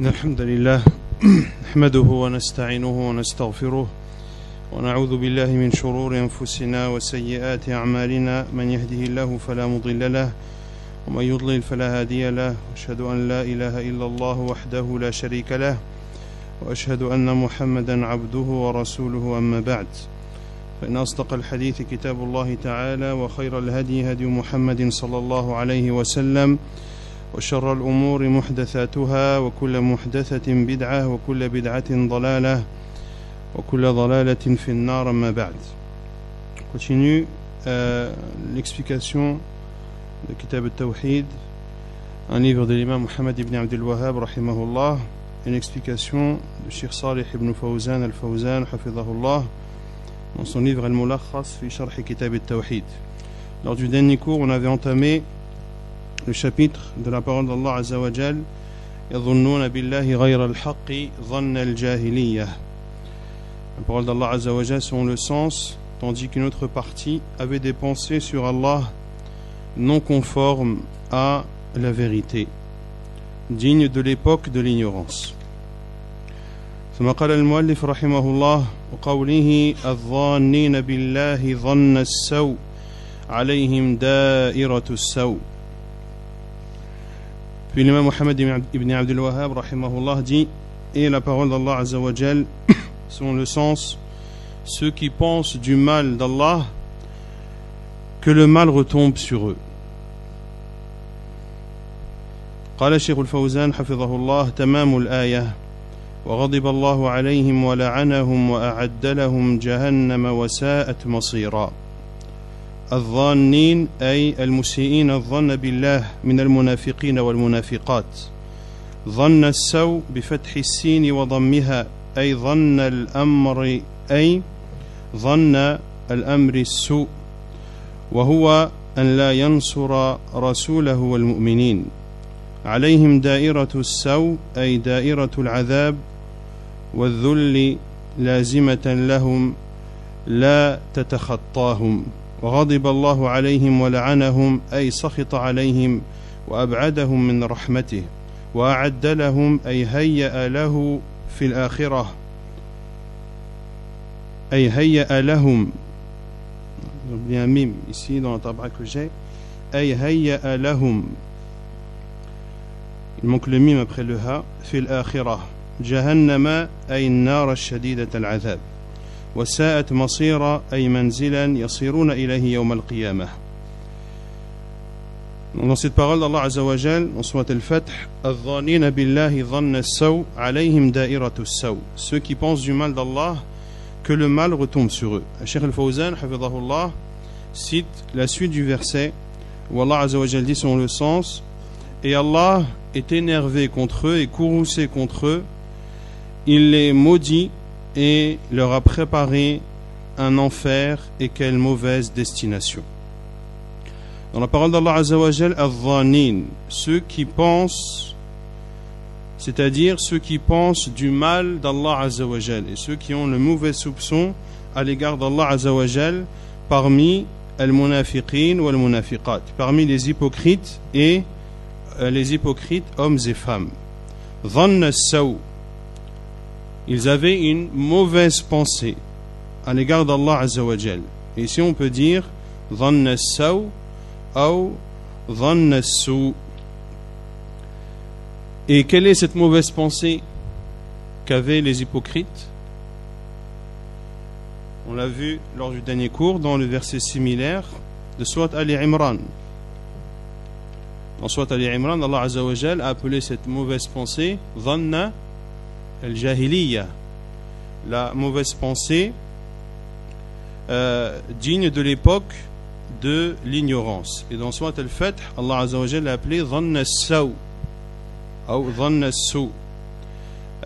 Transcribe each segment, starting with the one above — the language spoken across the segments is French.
الحمد لله نحمده ونستعينه ونستغفره ونعوذ بالله من شرور أنفسنا وسيئات أعمالنا من يهده الله فلا مضل له ومن يضلل فلا هادي له وأشهد أن لا إله إلا الله وحده لا شريك له وأشهد أن محمدا عبده ورسوله أما بعد فإن أصدق الحديث كتاب الله تعالى وخير الهدي هدي محمد صلى الله عليه وسلم وشر الأمور محدثاتها وكل محدثة بدعة وكل بدعة ضلالة وكل ضلالة في النار أما بعد. On continue l'explication de Kitab al-Tawhid, un livre de l'imam Muhammad ibn Abdul Wahhab rahimahullah, une explication de Cheikh Salih ibn Fawzan al-Fawzan hafidhahullah dans son livre Al-Mulakhas fi Sharh Kitab al-Tawhid. Lors du dernier cours, on avait entamé le chapitre de la parole d'Allah Azza wa Jal, يظنون بالله غير الحق ظن الجاهلية. La parole d'Allah Azza wa Jal selon le sens, tandis qu'une autre partie avait des pensées sur Allah non conformes à la vérité, dignes de l'époque de l'ignorance. ثم قال المؤلف رحمه الله وقوله الظانين بالله ظن السوء عليهم دائرة السوء. Puis l'imam Muhammad ibn Abdul Wahhab rahimahullah dit, et la parole d'Allah Azza wa Jal selon le sens, ceux qui pensent du mal d'Allah, que le mal retombe sur eux. قال الشيخ الفوزان حفظه الله تمام الآية وغضب الله عليهم ولعنهم وأعد لهم جهنم وساءت مصيرا. الظانين أي المسيئين الظن بالله من المنافقين والمنافقات. ظن السوء بفتح السين وضمها أي ظن الأمر أي ظن الأمر السوء وهو أن لا ينصر رسوله والمؤمنين. عليهم دائرة السوء أي دائرة العذاب والذل لازمة لهم لا تتخطاهم. وغضب الله عليهم ولعنهم أي سخط عليهم وأبعدهم من رحمته. وأعد لهم أي هيأ له في الآخرة أي هيأ لهم bien mime ici dans la tabra que j'ai أي هيأ لهم, il manque le mime après le ha, في الآخرة جهنم أي النار الشديدة العذاب. وساءت مصيرا أي منزلا يصيرون إليه يوم القيامة. Dans cette parole d'Allah Azza wa Jal, en Surat al-Fath, الظانين بالله ظن السوء عليهم دائرة السوء. Ceux qui pensent du mal d'Allah, que le mal retombe sur eux. Cheikh al-Fawzan hafidhahullah cite la suite du verset où Allah Azza wa Jal dit selon le sens, et Allah est énervé contre eux et courroucé contre eux, il les maudit et leur a préparé un enfer, et quelle mauvaise destination. Dans la parole d'Allah Azza wa Jal, al-Dhanin, ceux qui pensent, c'est-à-dire ceux qui pensent du mal d'Allah Azza wa Jal, et ceux qui ont le mauvais soupçon à l'égard d'Allah Azza wa Jal parmi al-munafiqin ou al-munafiqat, parmi les hypocrites et les hypocrites hommes et femmes. Dhanna as-saw, ils avaient une mauvaise pensée à l'égard d'Allah Azza wa Jal. Et ici on peut dire dhanna as-saw ou dhanna as-su. Et quelle est cette mauvaise pensée qu'avaient les hypocrites? On l'a vu lors du dernier cours dans le verset similaire de Surat Ali Imran. Dans Surat Ali Imran, Allah Azza wa Jal a appelé cette mauvaise pensée dhanna al-jahiliya, la mauvaise pensée digne de l'époque de l'ignorance. Et dans Surat al-Fath, Allah Azza wa Jal l'a appelé dhanna as-saw ou dhanna as-su,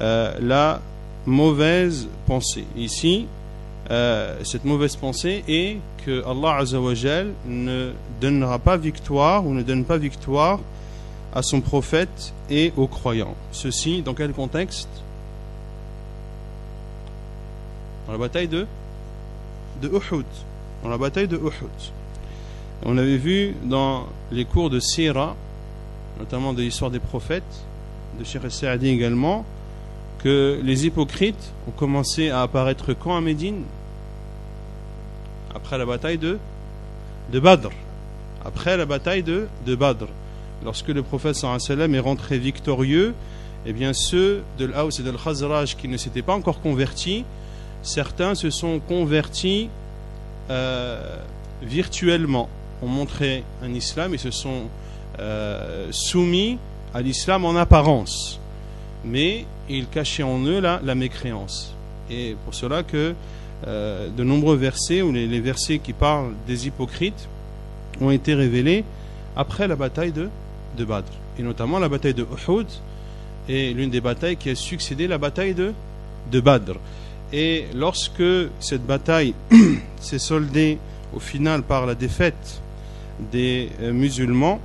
la mauvaise pensée. Ici, cette mauvaise pensée est que Allah Azza wa Jal ne donnera pas victoire ou ne donne pas victoire à son prophète et aux croyants. Ceci dans quel contexte? Dans la bataille de Uhud. Dans la bataille de Uhud. On avait vu dans les cours de Sira, notamment de l'histoire des prophètes, de Cheikh Saadi également que les hypocrites ont commencé à apparaître quand à Médine? Après la bataille de Badr. Après la bataille de Badr. Lorsque le prophète sallallahu alayhi wa sallam est rentré victorieux, eh bien ceux de l'Aws et de l'Khazraj qui ne s'étaient pas encore convertis, certains se sont convertis virtuellement, ont montré un islam et se sont soumis à l'islam en apparence, mais ils cachaient en eux la mécréance. Et pour cela que de nombreux versets, ou les versets qui parlent des hypocrites, ont été révélés après la bataille de Badr, et notamment la bataille de Uhud est l'une des batailles qui a succédé la bataille de Badr. Et lorsque cette bataille s'est soldée au final par la défaite des musulmans,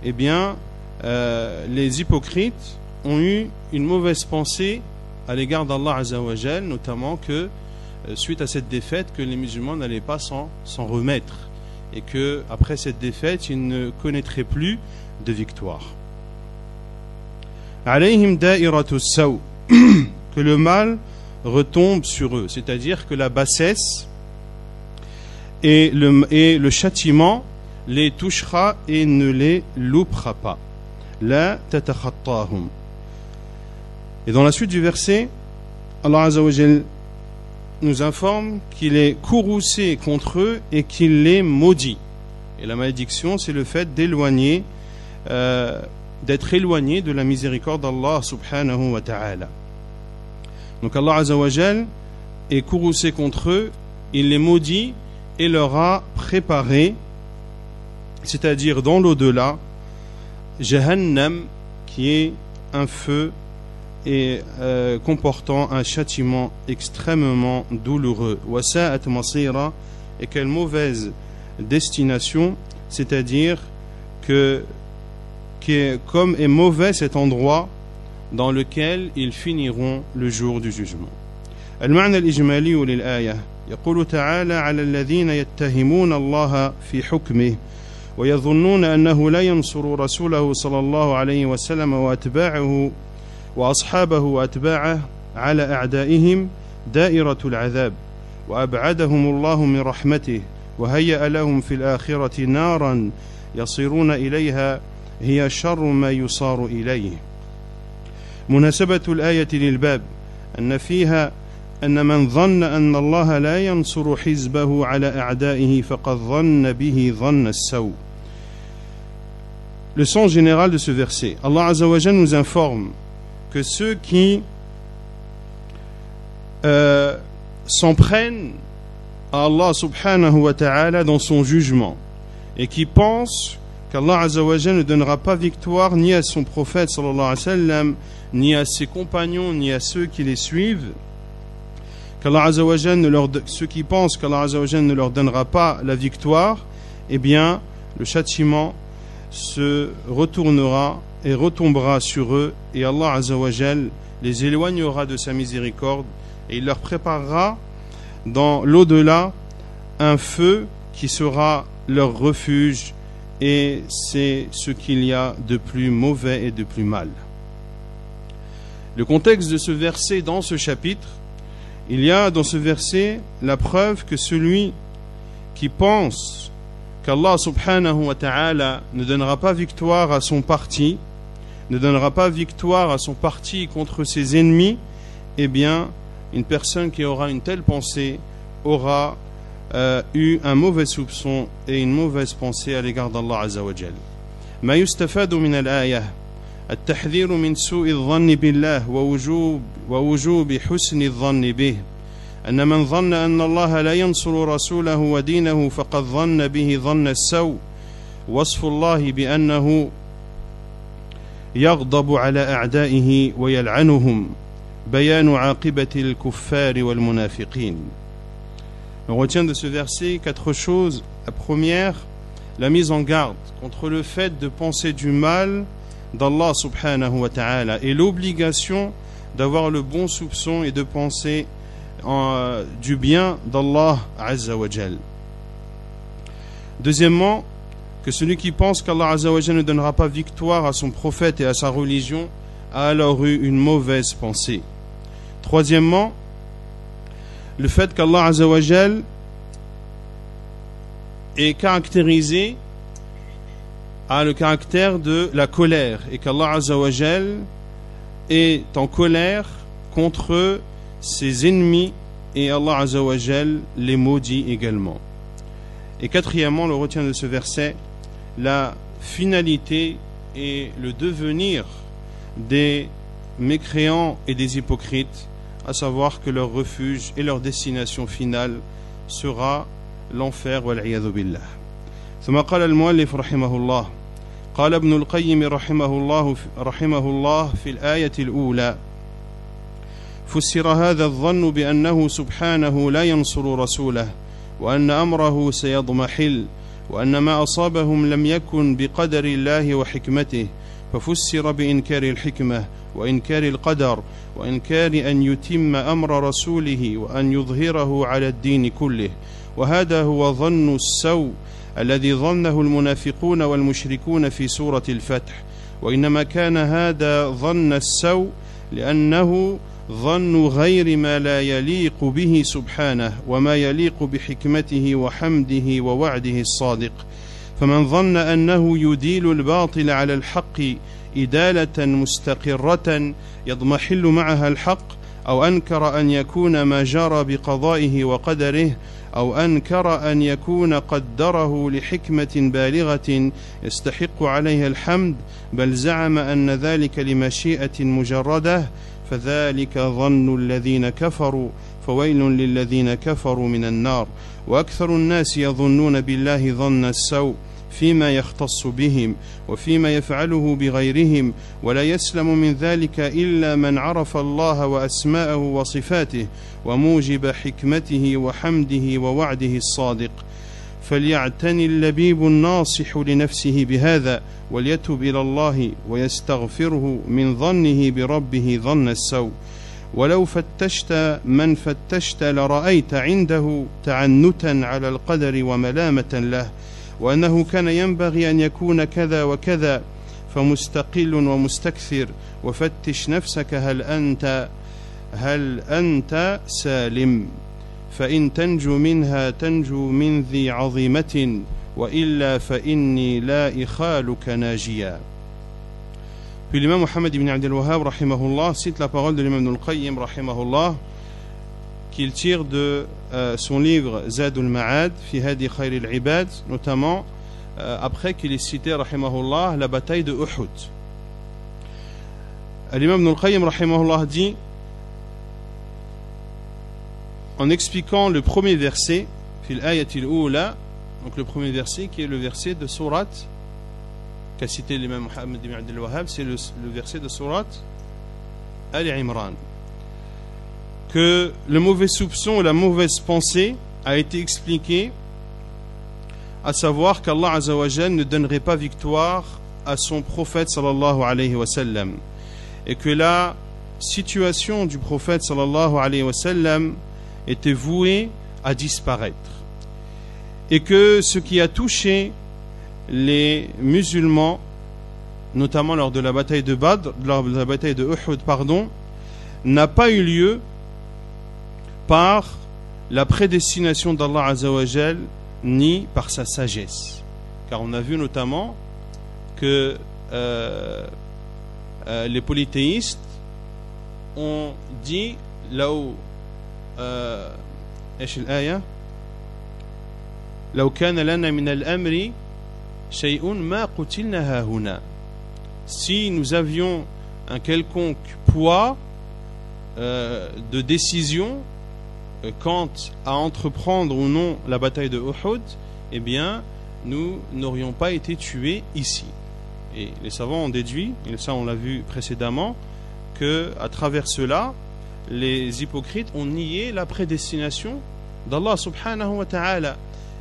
eh bien les hypocrites ont eu une mauvaise pensée à l'égard d'Allah Azza wa Jal, notamment que suite à cette défaite, que les musulmans n'allaient pas s'en remettre, et que après cette défaite ils ne connaîtraient plus de victoire. Alayhim da'iratu saw, que le mal retombe sur eux, c'est-à-dire que la bassesse et le châtiment les touchera et ne les loupera pas. La tatakhattahum. Et dans la suite du verset, Allah Azza wa Jal nous informe qu'il est courroucé contre eux et qu'il les maudit. Et la malédiction, c'est le fait d'éloigner, d'être éloigné de la miséricorde d'Allah subhanahu wa ta'ala. Donc Allah Azza wa Jal est courroucé contre eux, il les maudit et leur a préparé, c'est-à-dire dans l'au-delà, Jahannam, qui est un feu et comportant un châtiment extrêmement douloureux. Wasa'at masira, et quelle mauvaise destination, c'est-à-dire comme est mauvais cet endroit dans lequel ils finiront le jour du jugement. المعنى الإجمالي للآية يقول تعالى على الذين يتهمون الله في حكمه ويظنون أنه لا ينصر رسوله صلى الله عليه وسلم وأتباعه وأصحابه وأتباعه على أعدائهم دائرة العذاب وأبعدهم الله من رحمته وهيأ لهم في الآخرة نارا يصيرون إليها هي شر ما يصار إليه. مناسبة الآية للباب أن فيها أن من ظن أن الله لا ينصر حزبه على أعدائه فقد ظن به ظن السوء. Le sens général de ce verset, Allah Azza wa Jal nous informe que ceux qui s'en prennent à Allah subhanahu wa ta'ala dans son jugement et qui pensent qu'Allah Azza wa Jal ne donnera pas victoire ni à son prophète sallallahu alayhi wa sallam, ni à ses compagnons, ni à ceux qui les suivent, qu'Allah Azza wa Jal ceux qui pensent qu'Allah Azza wa Jal ne leur donnera pas la victoire, eh bien le châtiment se retournera et retombera sur eux, et Allah Azza wa Jal les éloignera de sa miséricorde et il leur préparera dans l'au-delà un feu qui sera leur refuge, et c'est ce qu'il y a de plus mauvais et de plus mal. Le contexte de ce verset dans ce chapitre, il y a dans ce verset la preuve que celui qui pense qu'Allah subhanahu wa ta'ala ne donnera pas victoire à son parti, ne donnera pas victoire à son parti contre ses ennemis, eh bien, une personne qui aura une telle pensée aura eu un mauvais soupçon et une mauvaise pensée à l'égard d'Allah Azza wa Jal. ما يستفاد من الآية التحذير من سوء الظن بالله ووجوب حسن الظن به أن من ظن أن الله لا ينصر رسوله ودينه فقد ظن به ظن السوء وصف الله بأنه يغضب على أعدائه ويلعنهم بيان عاقبة الكفار والمنافقين. On retient de ce verset 4 choses. La première, la mise en garde contre le fait de penser du mal d'Allah subhanahu wa ta'ala et l'obligation d'avoir le bon soupçon et de penser du bien d'Allah Azza wa Jal. Deuxièmement, que celui qui pense qu'Allah Azza wa Jalla ne donnera pas victoire à son prophète et à sa religion a alors eu une mauvaise pensée. Troisièmement, le fait qu'Allah Azza wa Jalla est caractérisé a le caractère de la colère et qu'Allah Azza wa Jalla est en colère contre ses ennemis et Allah Azza wa Jalla les maudit également. Et quatrièmement, on retient de ce verset la finalité et le devenir des mécréants et des hypocrites, à savoir que leur refuge et leur destination finale sera l'enfer والعياذ بالله. ثم قال المؤلف رحمه الله قال ابن القيم رحمه الله في الآية الأولى فسر هذا الظن بأنه سبحانه لا ينصر رسوله وأن أمره سيضمحل وأن ما أصابهم لم يكن بقدر الله وحكمته ففسر بإنكار الحكمة وإنكار القدر وإنكار أن يتم أمر رسوله وأن يظهره على الدين كله وهذا هو ظن السوء الذي ظنه المنافقون والمشركون في سورة الفتح وإنما كان هذا ظن السوء لأنه ظن غير ما لا يليق به سبحانه وما يليق بحكمته وحمده ووعده الصادق فمن ظن أنه يديل الباطل على الحق إدالة مستقرة يضمحل معها الحق أو أنكر أن يكون ما جرى بقضائه وقدره أو أنكر أن يكون قدره لحكمة بالغة يستحق عليها الحمد بل زعم أن ذلك لمشيئة مجردة فذلك ظن الذين كفروا فويل للذين كفروا من النار وأكثر الناس يظنون بالله ظن السوء فيما يختص بهم وفيما يفعله بغيرهم ولا يسلم من ذلك إلا من عرف الله وأسماءه وصفاته وموجب حكمته وحمده ووعده الصادق فليعتني اللبيب الناصح لنفسه بهذا وليتب إلى الله ويستغفره من ظنه بربه ظن السوء ولو فتشت من فتشت لرأيت عنده تعنتا على القدر وملامة له وأنه كان ينبغي أن يكون كذا وكذا فمستقل ومستكثر وفتش نفسك هل أنت سالم فإن تنجو منها تنجو من ذي عظيمة وإلا فإني لا إخالك ناجيا. Puis l'imam Muhammad ibn Abd al-Wahhab rahimahullah cite la parole de l'imam Ibn al-Qayyim rahimahullah qu'il tire de son livre Zad al-Ma'ad fi hadi khayr al-ibad, notamment après qu'il ait cité rahimahullah la bataille de Uhud. L'imam Ibn al-Qayyim rahimahullah dit, en expliquant le premier verset fil ayati al-ula, donc le premier verset qui est le verset de sourate qu'a cité l'imam Muhammad ibn Abd al-Wahhab, c'est le verset de sourate Al-Imran, que le mauvais soupçon et la mauvaise pensée a été expliqué, à savoir qu'Allah Azza wa Jalla ne donnerait pas victoire à son prophète sallallahu alayhi wa sallam, et que la situation du prophète sallallahu alayhi wa sallam était vouée à disparaître, et que ce qui a touché les musulmans, notamment lors de la bataille de Badr, lors de la bataille de Uhud, n'a pas eu lieu par la prédestination d'Allah Azza wa Jal, ni par sa sagesse. Car on a vu notamment que les polythéistes ont dit là où ايش الآية لو كان لنا من الأمر شيء ما قتلنا هنا. Si nous avions un quelconque poids de décision quant à entreprendre ou non la bataille de Uhud, eh bien nous n'aurions pas été tués ici. Et les savants ont déduit, et ça on l'a vu précédemment, que à travers cela les hypocrites ont nié la prédestination d'Allah subhanahu wa ta'ala,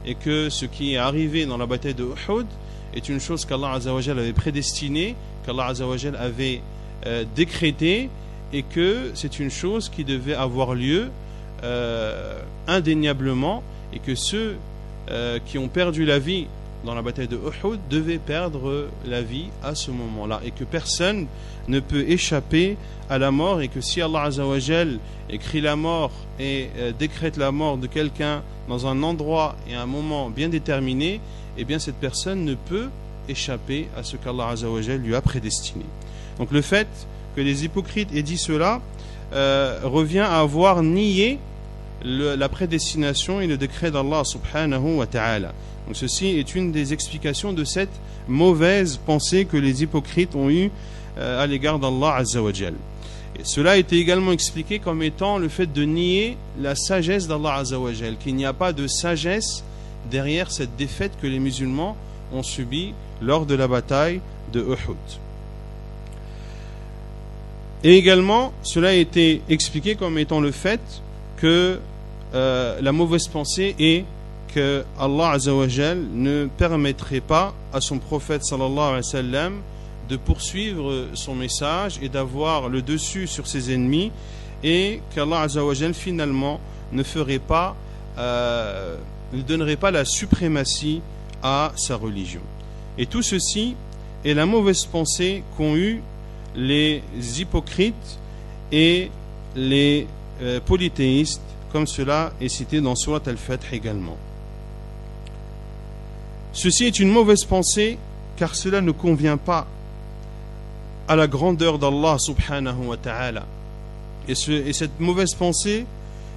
et que ce qui est arrivé dans la bataille de Uhud est une chose qu'Allah Azza wa Jal avait prédestinée, qu'Allah Azza wa Jal avait décrétée, et que c'est une chose qui devait avoir lieu indéniablement, et que ceux qui ont perdu la vie dans la bataille de Uhud devaient perdre la vie à ce moment-là et que personne ne peut échapper à la mort et que si Allah Azza wa Jal écrit la mort et décrète la mort de quelqu'un dans un endroit et un moment bien déterminé, eh bien cette personne ne peut échapper à ce qu'Allah Azza wa Jal lui a prédestiné. Donc le fait que les hypocrites aient dit cela revient à avoir nié la prédestination et le décret d'Allah subhanahu wa ta'ala. Donc ceci est une des explications de cette mauvaise pensée que les hypocrites ont eue à l'égard d'Allah Azza wa Jal. Et cela a été également expliqué comme étant le fait de nier la sagesse d'Allah Azza wa Jal, qu'il n'y a pas de sagesse derrière cette défaite que les musulmans ont subie lors de la bataille de Uhud. Et également, cela a été expliqué comme étant le fait que la mauvaise pensée est que Allah Azza wa Jal ne permettrait pas à son prophète sallallahu alayhi wa sallam de poursuivre son message et d'avoir le dessus sur ses ennemis et qu'Allah Azza wa Jal finalement ne donnerait pas la suprématie à sa religion. Et tout ceci est la mauvaise pensée qu'ont eu les hypocrites et les polythéistes, comme cela est cité dans Surat Al-Fath également. Ceci est une mauvaise pensée car cela ne convient pas à la grandeur d'Allah subhanahu wa ta'ala. Et cette mauvaise pensée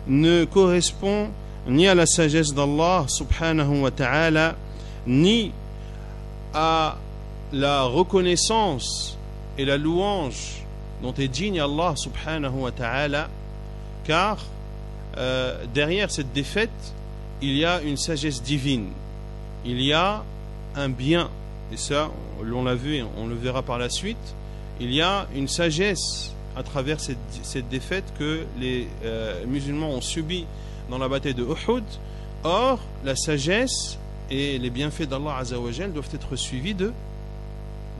ne correspond ni à la sagesse d'Allah subhanahu wa ta'ala, ni à la reconnaissance et la louange dont est digne Allah subhanahu wa ta'ala, car derrière cette défaite, il y a une sagesse divine. Il y a un bien, et ça, on l'a vu et on le verra par la suite. Il y a une sagesse à travers cette défaite que les musulmans ont subie dans la bataille de Uhud. Or, la sagesse et les bienfaits d'Allah Azza wa Jal doivent être suivis de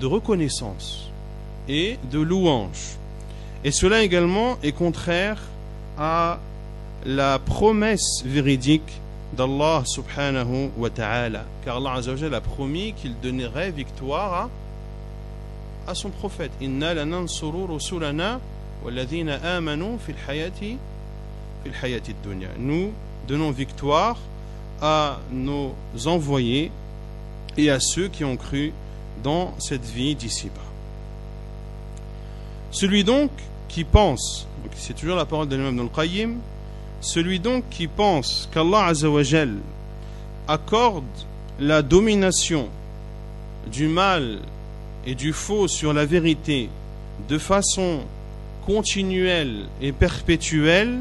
reconnaissance et de louange. Et cela également est contraire à la promesse véridique d'Allah subhanahu wa ta'ala, car Allah Azza wa Jal a promis qu'il donnerait victoire à son prophète. Inna lanansuru rusulana walladhina amanu fil hayati dunya. Nous donnons victoire à nos envoyés et à ceux qui ont cru dans cette vie d'ici-bas. Celui donc qui pense, c'est toujours la parole de l'imam Ibn al-Qayyim, celui donc qui pense qu'Allah Azza wa Jal accorde la domination du mal et du faux sur la vérité de façon continuelle et perpétuelle,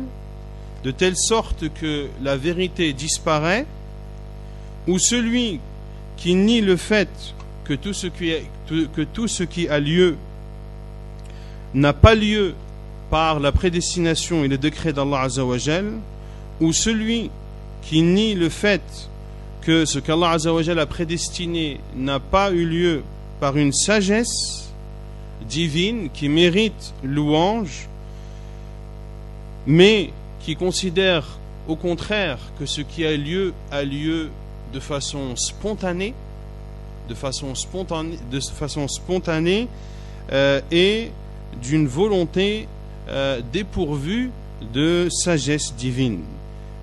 de telle sorte que la vérité disparaît, ou celui qui nie le fait que tout ce qui a lieu n'a pas lieu par la prédestination et le décret d'Allah Azza wa Jal, ou celui qui nie le fait que ce qu'Allah Azza wa Jal a prédestiné n'a pas eu lieu par une sagesse divine qui mérite louange, mais qui considère au contraire que ce qui a lieu de façon spontanée, et d'une volonté dépourvue de sagesse divine.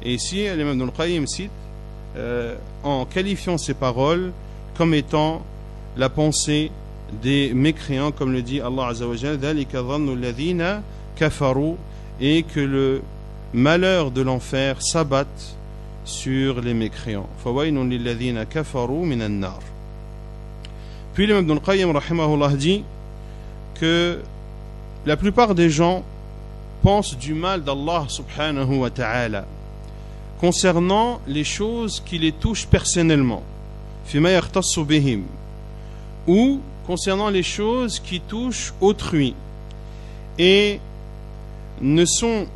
Et ici, l'imam Ibn al-Qayyim cite en qualifiant ces paroles comme étant la pensée des mécréants, comme le dit Allah Azza wa Jalla, dhalika dhannu alladhina kafaru, et que le malheur de l'enfer s'abatte sur les mécréants. Fawaynun lilladhina kafaru minan nar. Puis l'imam Ibn al-Qayyim rahimahullah dit que la plupart des gens pensent du mal d'Allah subhanahu wa ta'ala concernant les choses qui les touchent personnellement, fima yakhtassu bihim, ou concernant les choses qui touchent autrui, et ne sont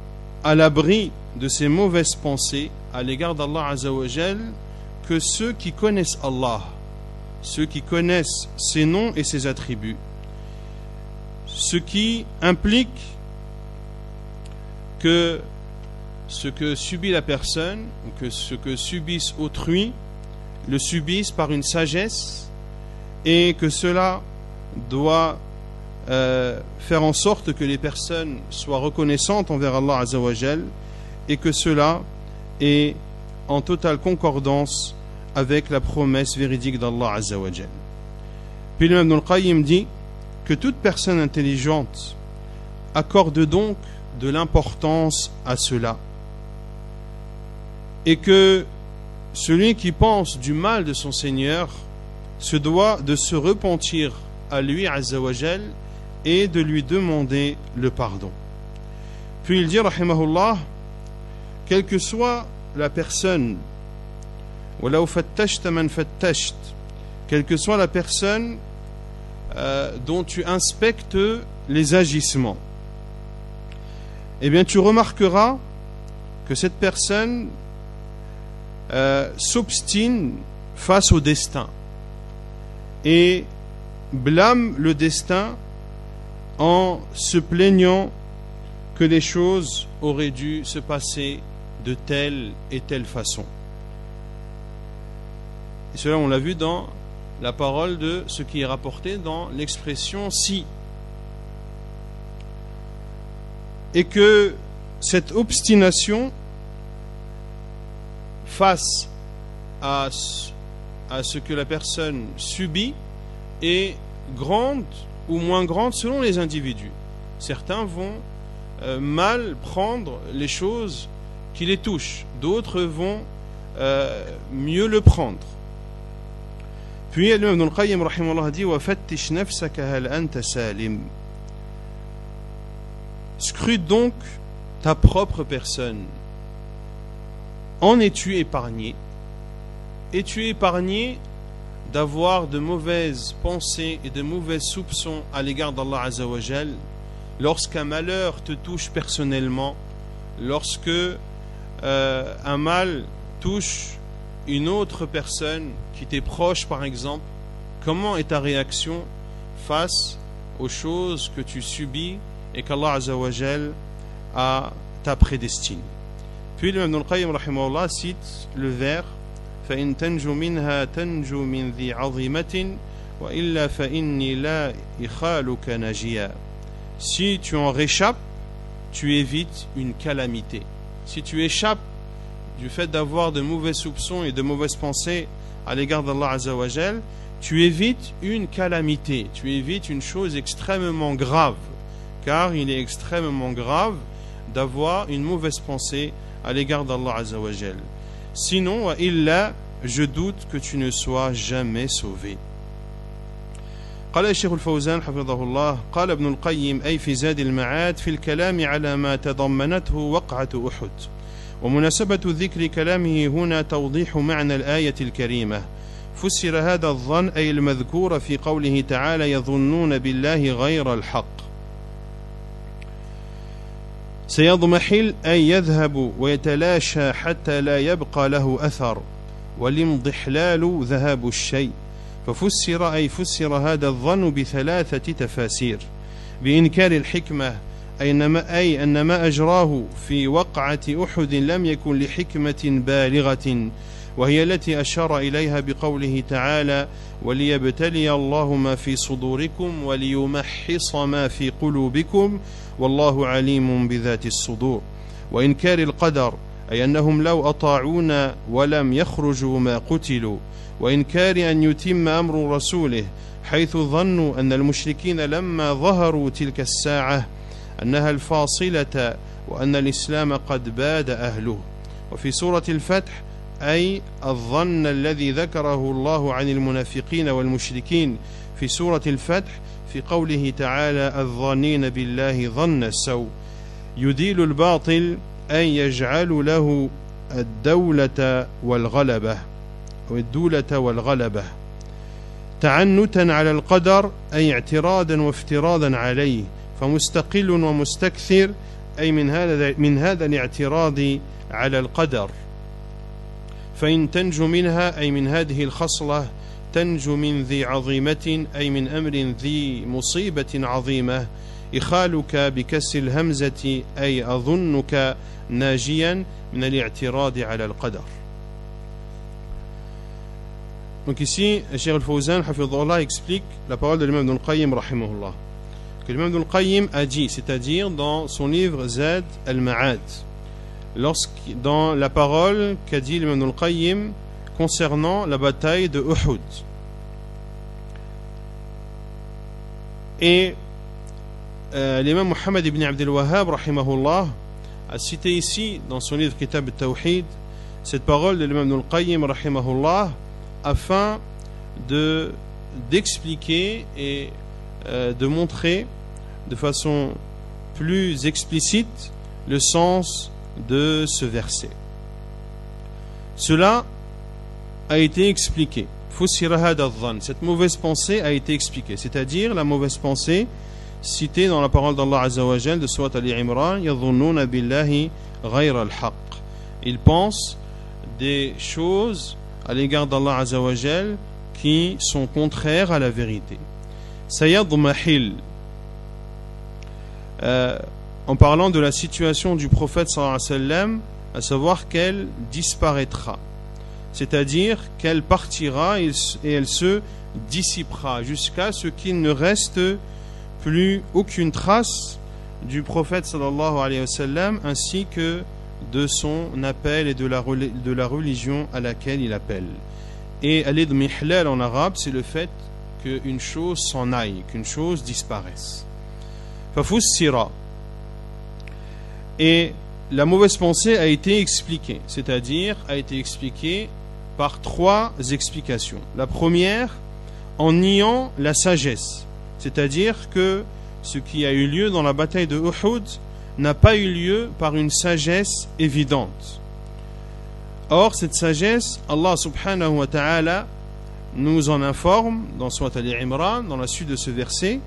à l'abri de ces mauvaises pensées à l'égard d'Allah Azza wa Jal que ceux qui connaissent Allah, ceux qui connaissent ses noms et ses attributs, ce qui implique que ce que subit la personne, ou que ce que subisse autrui, le subissent par une sagesse et que cela doit faire en sorte que les personnes soient reconnaissantes envers Allah Azza wa Jal et que cela est en totale concordance avec la promesse véridique d'Allah Azza wa Jal. Puis l'imam Ibn al-Qayyim dit que toute personne intelligente accorde donc de l'importance à cela et que celui qui pense du mal de son Seigneur se doit de se repentir à lui Azza wa Jal et de lui demander le pardon. Puis il dit rahimahullah, quelle que soit la personne, quelle que soit la personne dont tu inspectes les agissements, eh bien tu remarqueras que cette personne s'obstine face au destin et blâme le destin en se plaignant que les choses auraient dû se passer de telle et telle façon. Et cela, on l'a vu dans la parole de ce qui est rapporté dans l'expression si. Et que cette obstination face à ce que la personne subit est grande ou moins grande selon les individus. Certains vont mal prendre les choses qui les touchent, d'autres vont mieux le prendre. Puis Ibn al-Qayyim rahimahullah dit وَفَتِّشْ نَفْسَكَ هَلْ أَنْتَ سَالِمٌ. Scrute donc ta propre personne. En es-tu épargné? Es-tu épargné d'avoir de mauvaises pensées et de mauvais soupçons à l'égard d'Allah Azza wa Jal lorsqu'un malheur te touche personnellement, lorsque un mal touche une autre personne qui t'est proche par exemple? Comment est ta réaction face aux choses que tu subis et qu'Allah Azza wa Jal t'a prédestiné? Puis l'imam Ibn al-Qayyim rahimahullah cite le vers فإن تنجو منها تنجو من ذي عظيمة وإلا فإني لا إخالك نجيا. Si tu en réchappes, tu évites une calamité. Si tu échappes du fait d'avoir de mauvais soupçons et de mauvaises pensées à l'égard d'Allah Azza wa Jal, tu évites une calamité, tu évites une chose extrêmement grave, car il est extrêmement grave d'avoir une mauvaise pensée à l'égard d'Allah Azza wa Jal. Sinon, illa, je doute que tu ne sois jamais sauvé. قال الشيخ الفوزان حفظه الله قال ابن القيم أي في زاد المعاد في الكلام على ما تضمنته وقعة أحد ومناسبة ذكر كلامه هنا توضيح معنى الآية الكريمة. فسر هذا الظن أي المذكور في قوله تعالى يظنون بالله غير الحق. سيضمحل أي يذهب ويتلاشى حتى لا يبقى له أثر والانضحلال ذهاب الشيء. ففسر أي فسر هذا الظن بثلاثة تفاسير: بإنكار الحكمة أي أن ما أجراه في وقعة أحد لم يكن لحكمة بالغة وهي التي أشار إليها بقوله تعالى وليبتلي الله ما في صدوركم وليمحص ما في قلوبكم والله عليم بذات الصدور. وإنكار القدر أي أنهم لو أطاعونا ولم يخرجوا ما قتلوا. وإنكار أن يتم أمر رسوله حيث ظنوا أن المشركين لما ظهروا تلك الساعة أنها الفاصلة وأن الإسلام قد باد أهله. وفي سورة الفتح أي الظن الذي ذكره الله عن المنافقين والمشركين في سورة الفتح في قوله تعالى الظانين بالله ظن السوء يديل الباطل أي يجعل له الدولة والغلبة تعنتا على القدر أي اعتراضا وافتراضا عليه فمستقل ومستكثر أي من هذا الاعتراض على القدر. فإن تنجو منها أي من هذه الخصلة تنجو من ذي عظيمة أي من أمر ذي مصيبة عظيمة. إخالك بكسر الهمزة أي أظنك ناجيا من الاعتراض على القدر. Donc ici, Cheikh Al-Fawzan, hafidhahullah, explique la parole de l'imam Ibn al-Qayyim, rahimahullah. Que l'imam Ibn al-Qayyim a dit, c'est-à-dire dans son livre Zad al-Ma'ad, dans la parole qu'a dit l'imam Ibn al-Qayyim concernant la bataille de Uhud. Et l'imam Muhammad ibn Abdel Wahhab, rahimahullah, a cité ici, dans son livre Kitab al-Tawhid, cette parole de l'imam Ibn al-Qayyim, rahimahullah, afin d'expliquer et de montrer de façon plus explicite le sens de ce verset. Cela a été expliqué. Cette mauvaise pensée a été expliquée, c'est-à-dire la mauvaise pensée citée dans la parole d'Allah Azza wa Jal de Surat Al-Imran, yadhunnuna billahi ghayra al-haqq. Ils pensent des choses à l'égard d'Allah Azza wa Jal qui sont contraires à la vérité. Sayadmahil, en parlant de la situation du prophète sallallahu alayhi wa sallam, à savoir qu'elle disparaîtra, c'est-à-dire qu'elle partira et elle se dissipera jusqu'à ce qu'il ne reste plus aucune trace du prophète sallallahu alayhi wa sallam ainsi que de son appel et de la religion à laquelle il appelle. Et al-idmihlal en arabe, c'est le fait qu'une chose s'en aille, qu'une chose disparaisse. Fafussira. Et la mauvaise pensée a été expliquée, c'est-à-dire a été expliquée par 3 explications. La première, en niant la sagesse, c'est-à-dire que ce qui a eu lieu dans la bataille de Uhud n'a pas eu lieu par une sagesse évidente. Or, cette sagesse, Allah subhanahu wa ta'ala nous en informe dans Surat Al-Imran, dans la suite de ce verset,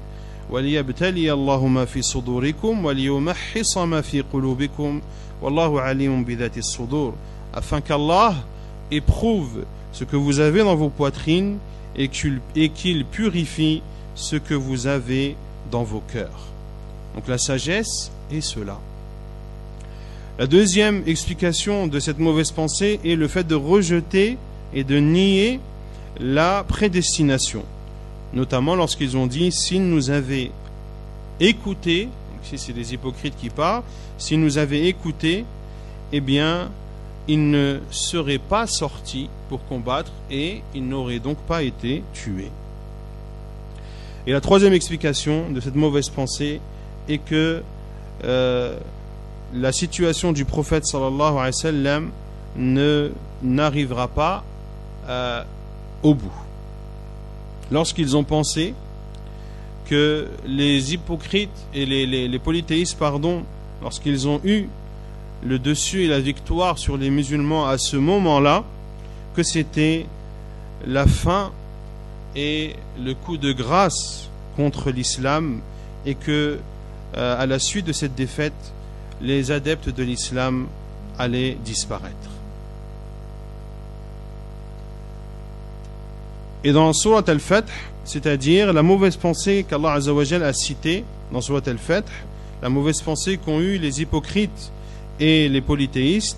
وَلِيَبْتَلِيَ اللَّهُ مَا فِي صُدُورِكُمْ وَلِيُمَحِّصَ مَا فِي قُلُوبِكُمْ وَاللَّهُ عَلِيمٌ بِذَاتِ الصُّدُورِ, afin qu'Allah éprouve ce que vous avez dans vos poitrines et qu'il purifie ce que vous avez dans vos cœurs. Donc la sagesse est cela. La deuxième explication de cette mauvaise pensée est le fait de rejeter et de nier la prédestination, notamment lorsqu'ils ont dit s'ils nous avaient écoutés, donc ici c'est des hypocrites qui parlent, s'ils nous avaient écoutés, eh bien ils ne seraient pas sortis pour combattre et ils n'auraient donc pas été tués. Et la troisième explication de cette mauvaise pensée est que la situation du prophète sallallahu alayhi wa sallam n'arrivera pas au bout. Lorsqu'ils ont pensé que les hypocrites et les polythéistes, lorsqu'ils ont eu le dessus et la victoire sur les musulmans à ce moment-là, que c'était la fin et le coup de grâce contre l'islam, et que à la suite de cette défaite, les adeptes de l'islam allaient disparaître. Et dans Surat Al-Fath, c'est-à-dire la mauvaise pensée qu'Allah Azza wa Jal a citée dans Surat Al-Fath, la mauvaise pensée qu'ont eu les hypocrites et les polythéistes,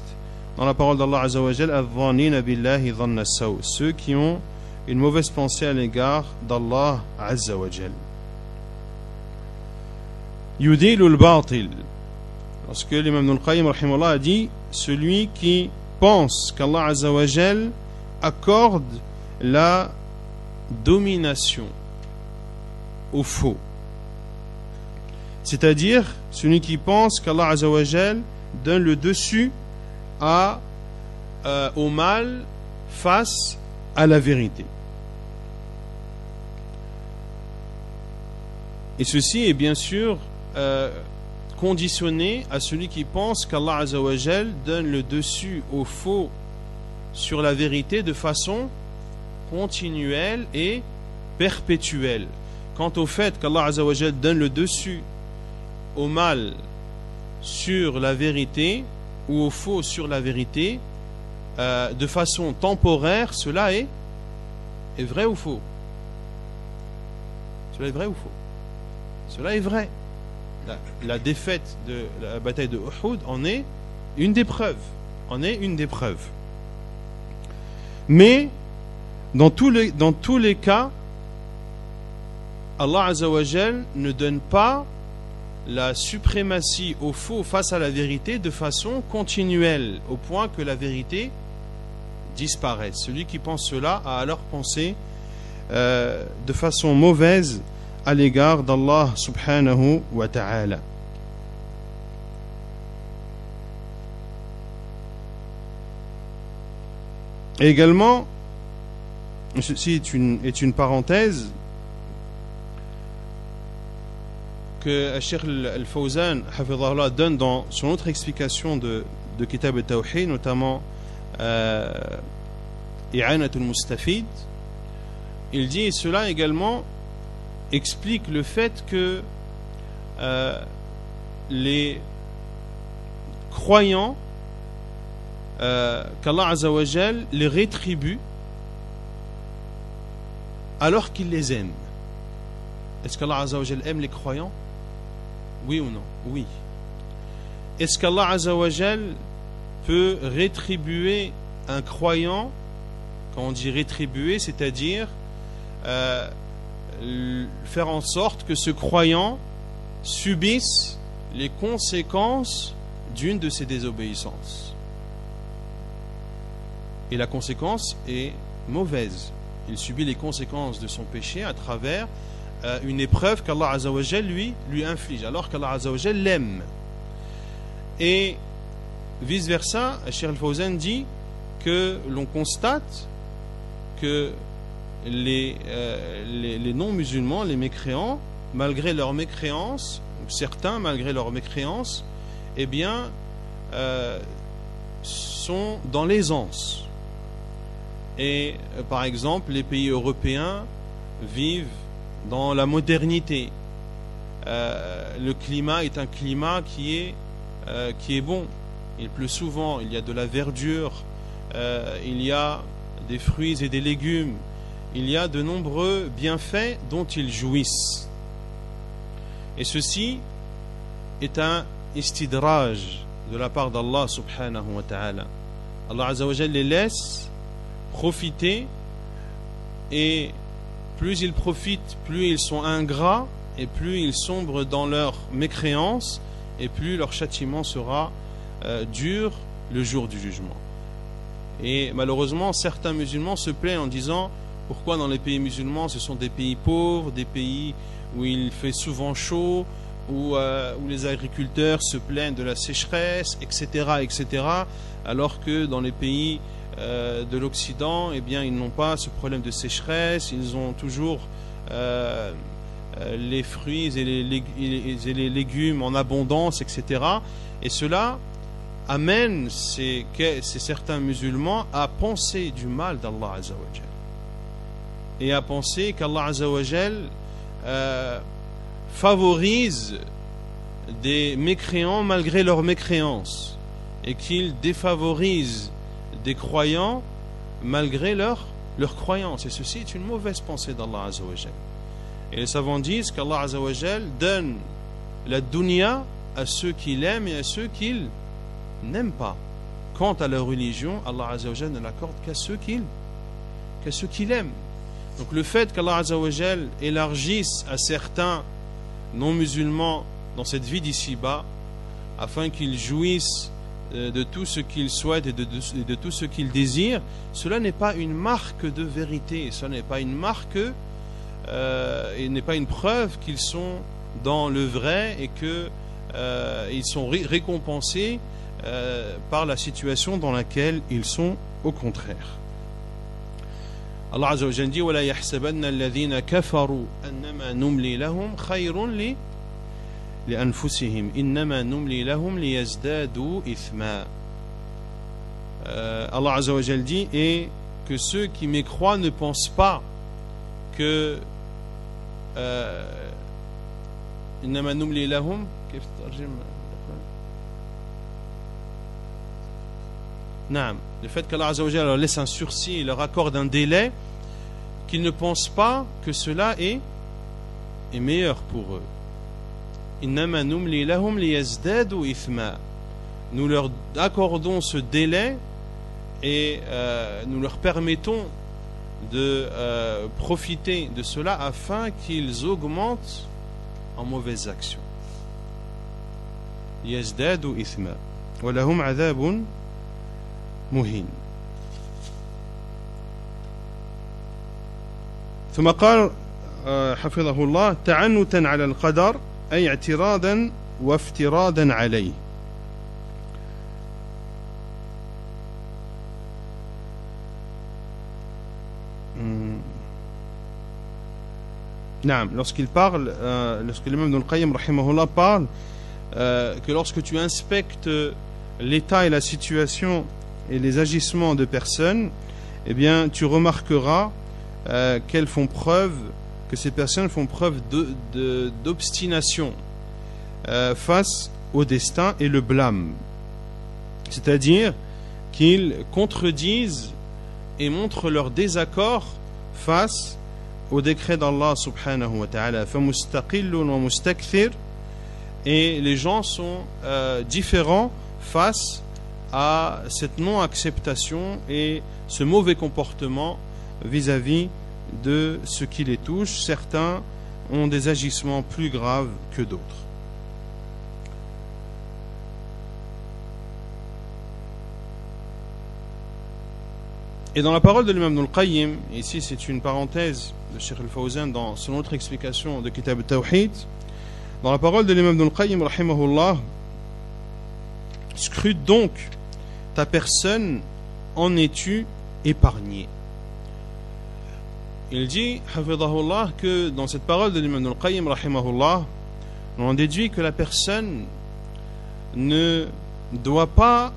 dans la parole d'Allah Azza wa Jal, adh-dhanina billahi dhanna as-saw, ceux qui ont une mauvaise pensée à l'égard d'Allah Azza wa Jal. Yudilu al-batil, lorsque l'imam Ibn al-Qayyim rahimahullah a dit celui qui pense qu'Allah Azza wa Jal accorde la domination au faux, c'est-à-dire celui qui pense qu'Allah Azza wa Jal donne le dessus au mal face à la vérité. Et ceci est bien sûr conditionné à celui qui pense qu'Allah Azza wa Jal donne le dessus au faux sur la vérité de façon continuelle et perpétuelle. Quant au fait qu'Allah Azza wa Jal donne le dessus au mal sur la vérité ou au faux sur la vérité de façon temporaire, cela est vrai ou faux? Cela est vrai ou faux? Cela est vrai. La défaite de la bataille de Uhud en est une des preuves. Mais Dans tous les cas, Allah Azza wa Jal ne donne pas la suprématie au faux face à la vérité de façon continuelle, au point que la vérité disparaisse. Celui qui pense cela a alors pensé de façon mauvaise à l'égard d'Allah subhanahu wa ta'ala. Et également, ceci est une parenthèse, que Cheikh Al-Fawzan hafidhahullah donne dans son autre explication de Kitab al-Tawhid, notamment I'anatul Mustafid. Il dit, et cela également explique le fait que les croyants, qu'Allah Azza wa Jal les rétribue alors qu'il les aime. Est-ce qu'Allah Azza wa Jal aime les croyants? Oui ou non? Oui. Est-ce qu'Allah Azza wa Jal peut rétribuer un croyant? Quand on dit rétribuer, c'est-à-dire faire en sorte que ce croyant subisse les conséquences d'une de ses désobéissances. Et la conséquence est mauvaise. Il subit les conséquences de son péché à travers une épreuve qu'Allah Azza wa Jal lui inflige, alors qu'Allah Azza wa Jal l'aime. Et vice versa, Cheikh Al-Fawzan dit que l'on constate que les non-musulmans, les mécréants, malgré leur mécréance, certains malgré leur mécréance, eh bien, sont dans l'aisance. Et par exemple, les pays européens vivent dans la modernité. Le climat est un climat qui est bon. Il pleut souvent, il y a de la verdure, il y a des fruits et des légumes, il y a de nombreux bienfaits dont ils jouissent. Et ceci est un istidraj de la part d'Allah subhanahu wa ta'ala. Allah Azza wa Jal les laisse profiter, et plus ils profitent, plus ils sont ingrats, et plus ils sombrent dans leur mécréance, et plus leur châtiment sera dur le jour du jugement. Et malheureusement, certains musulmans se plaignent en disant: pourquoi dans les pays musulmans ce sont des pays pauvres, des pays où il fait souvent chaud, où les agriculteurs se plaignent de la sécheresse, etc., etc., alors que dans les pays de l'Occident, eh bien, ils n'ont pas ce problème de sécheresse, ils ont toujours les fruits et les légumes en abondance, etc. Et cela amène ces certains musulmans à penser du mal d'Allah Azza wa Jal, et à penser qu'Allah Azza wa Jal favorise des mécréants malgré leur mécréance, et qu'il défavorise des croyants malgré leur croyance. Et ceci est une mauvaise pensée d'Allah Azza wa Jal. Et les savants disent qu'Allah Azza wa Jal donne la dunya à ceux qu'il aime et à ceux qu'il n'aime pas. Quant à leur religion, Allah Azza wa Jal ne l'accorde qu'à ceux qu'il aime. Donc le fait qu'Allah Azza wa Jal élargisse à certains non-musulmans dans cette vie d'ici-bas, afin qu'ils jouissent de tout ce qu'ils souhaitent et de tout ce qu'ils désirent, cela n'est pas une marque de vérité, cela n'est pas une marque et n'est pas une preuve qu'ils sont dans le vrai et qu'ils sont récompensés par la situation dans laquelle ils sont au contraire. Allah Azza wa Jalla dit: وَلَا يَحْسَبَنَّ الَّذِينَ كَفَرُوا أَنَّمَا نُمْلِي لَهُمْ خَيْرٌ لأنفسهم إنما نملي لهم ليزدادوا إثما. Allah Azza wa Jal dit: et que ceux qui mécroient ne pensent pas que إنما نملي لهم. كيف تترجم؟ نعم. Le fait qu'Allah Azza wa Jal leur laisse un sursis et leur accorde un délai, qu'ils ne pensent pas que cela est meilleur pour eux. إنما نملي لهم ليزدادوا إثما. Nous leur accordons ce délai et nous leur permettons de profiter de cela afin qu'ils augmentent en mauvaises actions. يزدادوا إثما ولهم عذاب مهين. ثم قال حفظه الله تعنتا على القدر أي اعتراضا وافترادا عليه. Lorsqu'il parle, lorsque l'imam Ibn al-Qayyim rahimahullah parle que lorsque tu inspectes l'état et la situation et les agissements de personnes, eh bien tu remarqueras qu'elles font preuve, que ces personnes font preuve d'obstination face au destin et le blâme, c'est-à-dire qu'ils contredisent et montrent leur désaccord face au décret d'Allah subhanahu wa ta'ala. فَمُسْتَقِلٌ وَمُسْتَكْثِرٌ. Et les gens sont différents face à cette non-acceptation et ce mauvais comportement vis-à-vis de ce qui les touche. Certains ont des agissements plus graves que d'autres. Et dans la parole de l'imam Ibn al-Qayyim, ici c'est une parenthèse de Cheikh al-Fawzan dans son autre explication de Kitab al-Tawhid, dans la parole de l'imam Ibn al-Qayyim rahimahullah, scrute donc ta personne, en es-tu épargné? Il dit hafidahullah que dans cette parole de l'imam Ibn al-Qayyim rahimahullah, on en déduit que la personne ne doit pas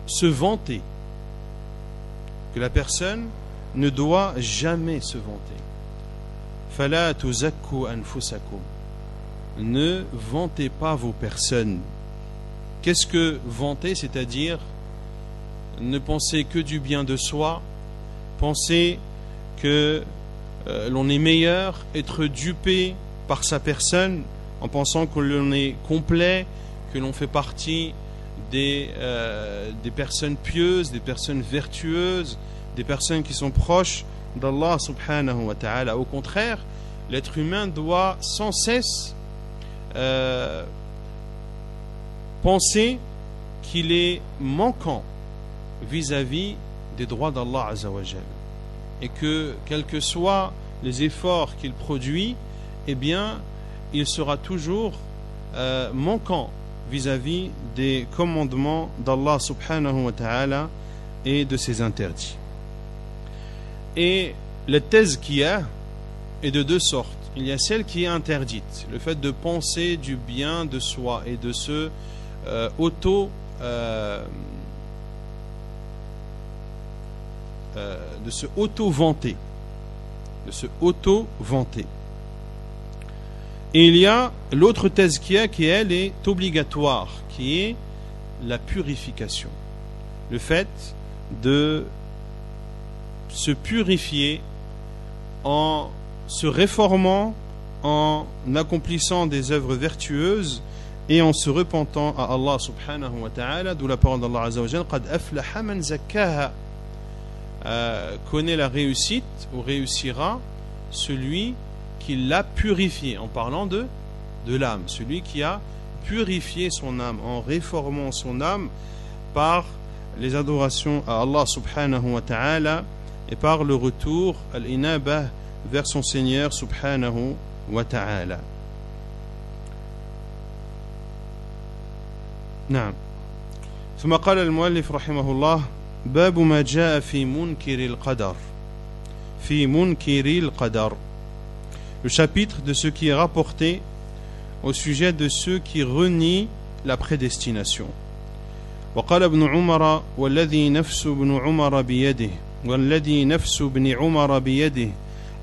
se vanter, que la personne ne doit jamais se vanter. Fala tuzakku anfusakum. Ne vantez pas vos personnes. Qu'est-ce que vanter? C'est-à-dire ne penser que du bien de soi, penser que l'on est meilleur, être dupé par sa personne en pensant que l'on est complet, que l'on fait partie des personnes pieuses, des personnes vertueuses, des personnes qui sont proches d'Allah subhanahu wa ta'ala. Au contraire, l'être humain doit sans cesse penser qu'il est manquant vis-à-vis des droits d'Allah azza wa jal, et que quels que soient les efforts qu'il produit, eh bien il sera toujours manquant vis-à-vis des commandements d'Allah subhanahu wa ta'ala et de ses interdits. Et la tazkiya est de deux sortes. Il y a celle qui est interdite, le fait de penser du bien de soi et de se auto-vanter, Et il y a l'autre tazkiya qui, elle, est obligatoire, qui est la purification. Le fait de se purifier en se réformant, en accomplissant des œuvres vertueuses et en se repentant à Allah subhanahu wa ta'ala, d'où la parole d'Allah azza wa jalla, qad aflaha man zakkaha, connaît la réussite ou réussira celui qui l'a purifié, en parlant de l'âme, celui qui a purifié son âme en réformant son âme par les adorations à Allah subhanahu wa ta'ala et par le retour al-inabah vers son Seigneur subhanahu wa ta'ala. نعم. ثم قال المؤلف رحمه الله باب ما جاء في منكر القدر في منكر القدر. Le chapitre de ce qui est rapporté au sujet de ceux qui renient la prédestination. وقال ابن عمر والذي نفس ابن عمر بيده والذي نفس ابن عمر بيده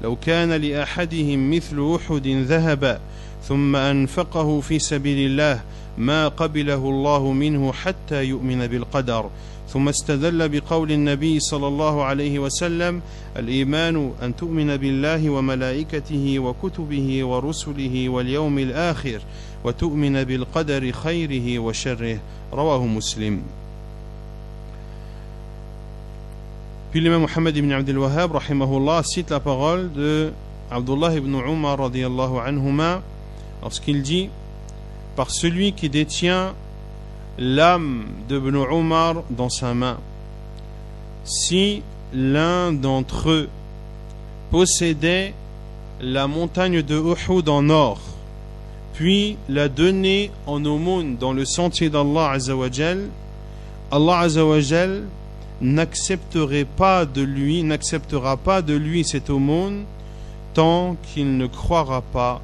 لو كان لأحدهم مثل أحد ذهبا ثم أنفقه في سبيل الله ما قبله الله منه حتى يؤمن بالقدر. ثم استدل بقول النبي صلى الله عليه وسلم الإيمان أن تؤمن بالله وملائكته وكتبه ورسله واليوم الآخر وتؤمن بالقدر خيره وشره. رواه مسلم. Puis l'imam Muhammad ibn Abdul Wahhab, rahimahullah, cite la parole de Abdullah ibn Umar, radiyallahu anhuma, lorsqu'il dit: par celui qui détient l'âme d'Ibn Umar dans sa main, si l'un d'entre eux possédait la montagne de Uhud en or, puis la donnait en aumône dans le sentier d'Allah Azzawajal, Allah Azzawajal n'acceptera pas de lui cette aumône tant qu'il ne croira pas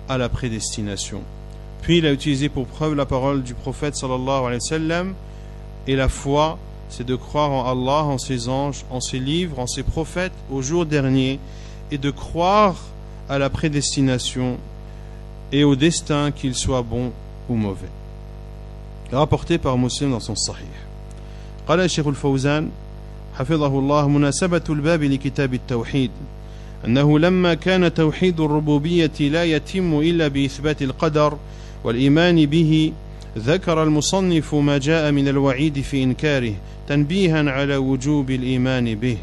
à la prédestination. Puis il a utilisé pour preuve la parole du prophète sallallahu alayhi wa sallam, et la foi, c'est de croire en Allah, en ses anges, en ses livres, en ses prophètes, au jour dernier, et de croire à la prédestination et au destin, qu'il soit bon ou mauvais. Rapporté par Muslim dans son Sahih. قال الشيخ الفوزان حفظه الله: مناسبة الباب لكتاب التوحيد أنه لما كان توحيد الربوبية لا يتم إلا بإثبات القدر والإيمان به، ذكر المصنف ما جاء من الوعيد في إنكاره تنبيها على وجوب الإيمان به.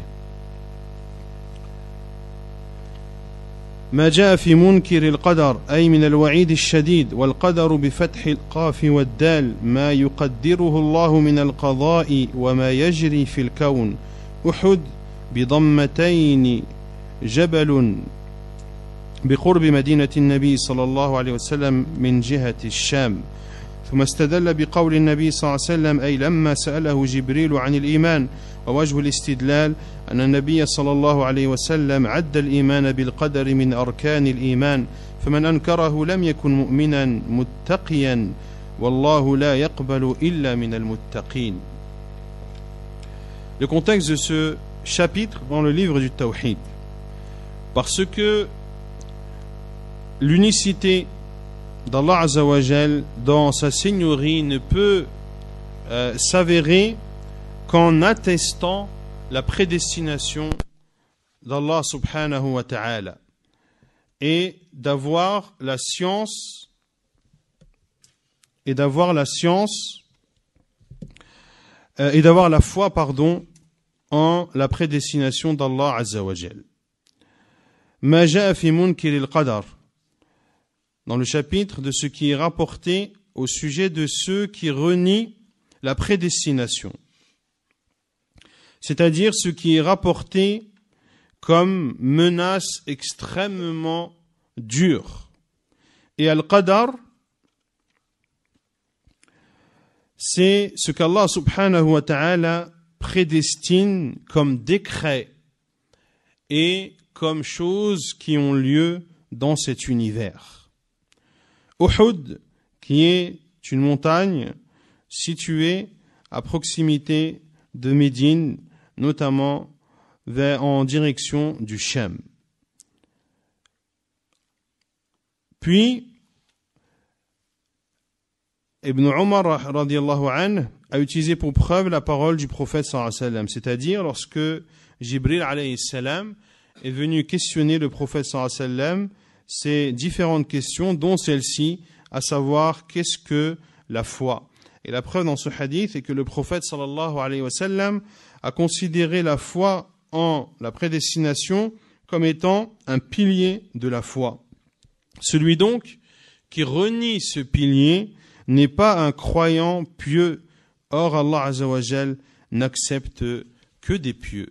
ما جاء في منكر القدر أي من الوعيد الشديد، والقدر بفتح القاف والدال ما يقدره الله من القضاء وما يجري في الكون. أحد بضمتين جبل بقرب مدينة النبي صلى الله عليه وسلم من جهة الشام. ثم استدل بقول النبي صلى الله عليه وسلم: أي لما سأله جبريل عن الإيمان. ووجه الاستدلال أن النبي صلى الله عليه وسلم عد الإيمان بالقدر من أركان الإيمان، فمن أنكره لم يكن مؤمنا متقيا، والله لا يقبل إلا من المتقين. Le contexte de ce chapitre dans le livre du Tawhid, parce que l'unicité d'Allah Azzawajal dans sa seigneurie ne peut s'avérer qu'en attestant la prédestination d'Allah subhanahu wa ta'ala, et d'avoir la science et d'avoir la foi en la prédestination d'Allah Azzawajal. Ma ja'a fi munkir al-qadar, dans le chapitre de ce qui est rapporté au sujet de ceux qui renient la prédestination, c'est-à-dire ce qui est rapporté comme menace extrêmement dure. Et al-qadar, c'est ce qu'Allah subhanahu wa ta'ala prédestine comme décret et comme choses qui ont lieu dans cet univers. Uhud, qui est une montagne située à proximité de Médine, notamment en direction du Sham. Puis, Ibn Umar radiyallahu anhu a utilisé pour preuve la parole du prophète sallallahu alayhi wa sallam, c'est-à-dire lorsque Jibril alayhi salam est venu questionner le prophète sallallahu alayhi wa sallam ces différentes questions, dont celle-ci, à savoir qu'est-ce que la foi. Et la preuve dans ce hadith est que le prophète sallallahu alayhi wa sallam a considéré la foi en la prédestination comme étant un pilier de la foi. Celui donc qui renie ce pilier n'est pas un croyant pieux. Or Allah Azza wa Jal n'accepte que des pieux.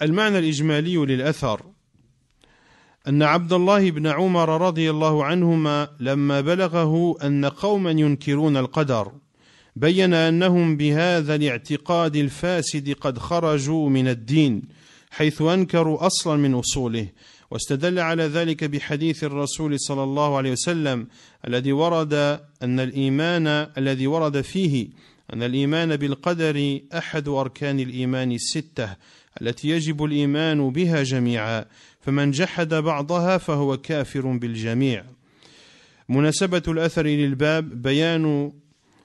المعنى الإجمالي للأثر أن عبد الله بن عمر رضي الله عنهما لما بلغه أن قوما ينكرون القدر بين أنهم بهذا الاعتقاد الفاسد قد خرجوا من الدين حيث أنكروا أصلا من أصوله، واستدل على ذلك بحديث الرسول صلى الله عليه وسلم الذي ورد فيه أن الإيمان بالقدر أحد أركان الإيمان الستة التي يجب الإيمان بها جميعا، فمن جحد بعضها فهو كافر بالجميع. مناسبة الأثر للباب بيان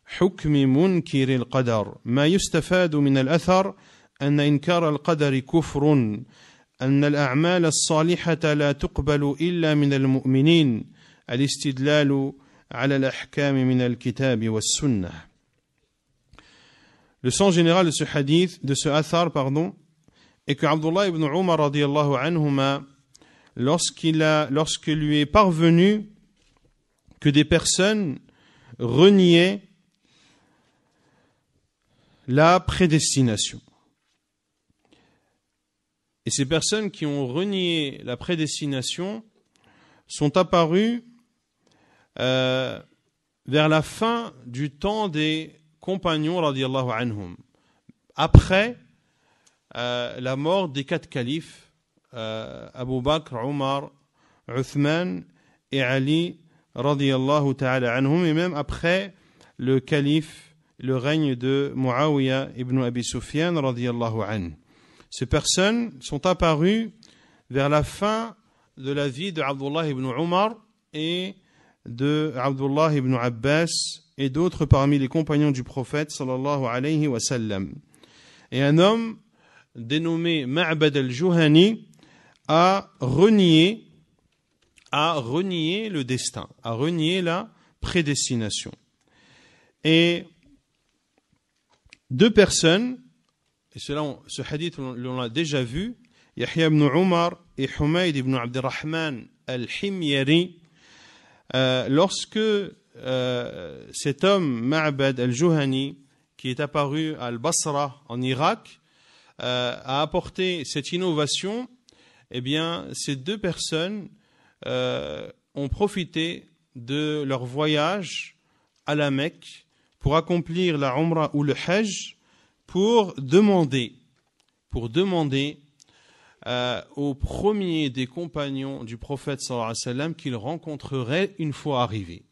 حكم منكر القدر. ما يستفاد من الأثر أن إنكار القدر كفر، أن الأعمال الصالحة لا تقبل إلا من المؤمنين، الاستدلال على الأحكام من الكتاب والسنة. Le sens général de ce hadith, de ce athar, pardon, est que Abdullah ibn Umar radiyallahu anhuma, lorsque lui est parvenu que des personnes reniaient la prédestination. Et ces personnes qui ont renié la prédestination sont apparues vers la fin du temps des compagnons radiyallahu anhum, après la mort des 4 califes, Abu Bakr, Omar, Uthman et Ali radiyallahu ta'ala anhum, et même après le calife, le règne de Muawiyah ibn Abi Sufyan radiyallahu anhu. Ces personnes sont apparues vers la fin de la vie de Abdullah ibn Umar et de Abdullah ibn Abbas et d'autres parmi les compagnons du prophète sallallahu alayhi wa sallam. Et un homme dénommé Ma'bad al-Juhani a renié le destin, a renié la prédestination. Et 2 personnes, et ce hadith l'on l'a déjà vu, Yahya ibn Umar et Humayd ibn Abdurrahman al-Himyari, lorsque cet homme Ma'bad al-Juhani, qui est apparu à Al-Basra en Irak, a apporté cette innovation, eh bien ces 2 personnes ont profité de leur voyage à la Mecque pour accomplir la Umrah ou le Hajj, pour demander au premier des compagnons du prophète sallallahu alayhi wa sallam qu'il rencontrerait une fois arrivé.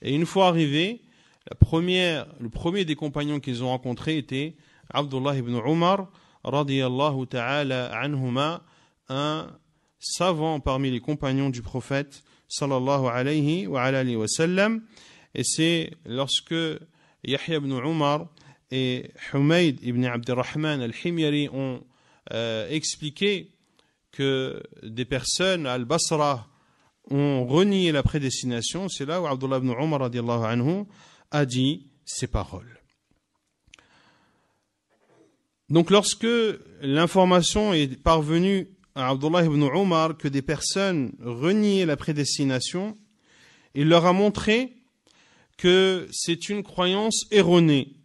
Et une fois arrivé, le premier des compagnons qu'ils ont rencontré était Abdullah ibn Umar radiyallahu ta'ala anhuma, un savant parmi les compagnons du prophète sallallahu alayhi wa sallam. Et c'est lorsque Yahya ibn Umar et Humayd ibn Abdurrahman al-Himyari ont expliqué que des personnes à Al-Basra ont renié la prédestination, c'est là où Abdullah ibn Umar radiyallahu anhu a dit ces paroles. Donc lorsque l'information est parvenue à Abdullah ibn Umar que des personnes reniaient la prédestination, il leur a montré que c'est une croyance erronée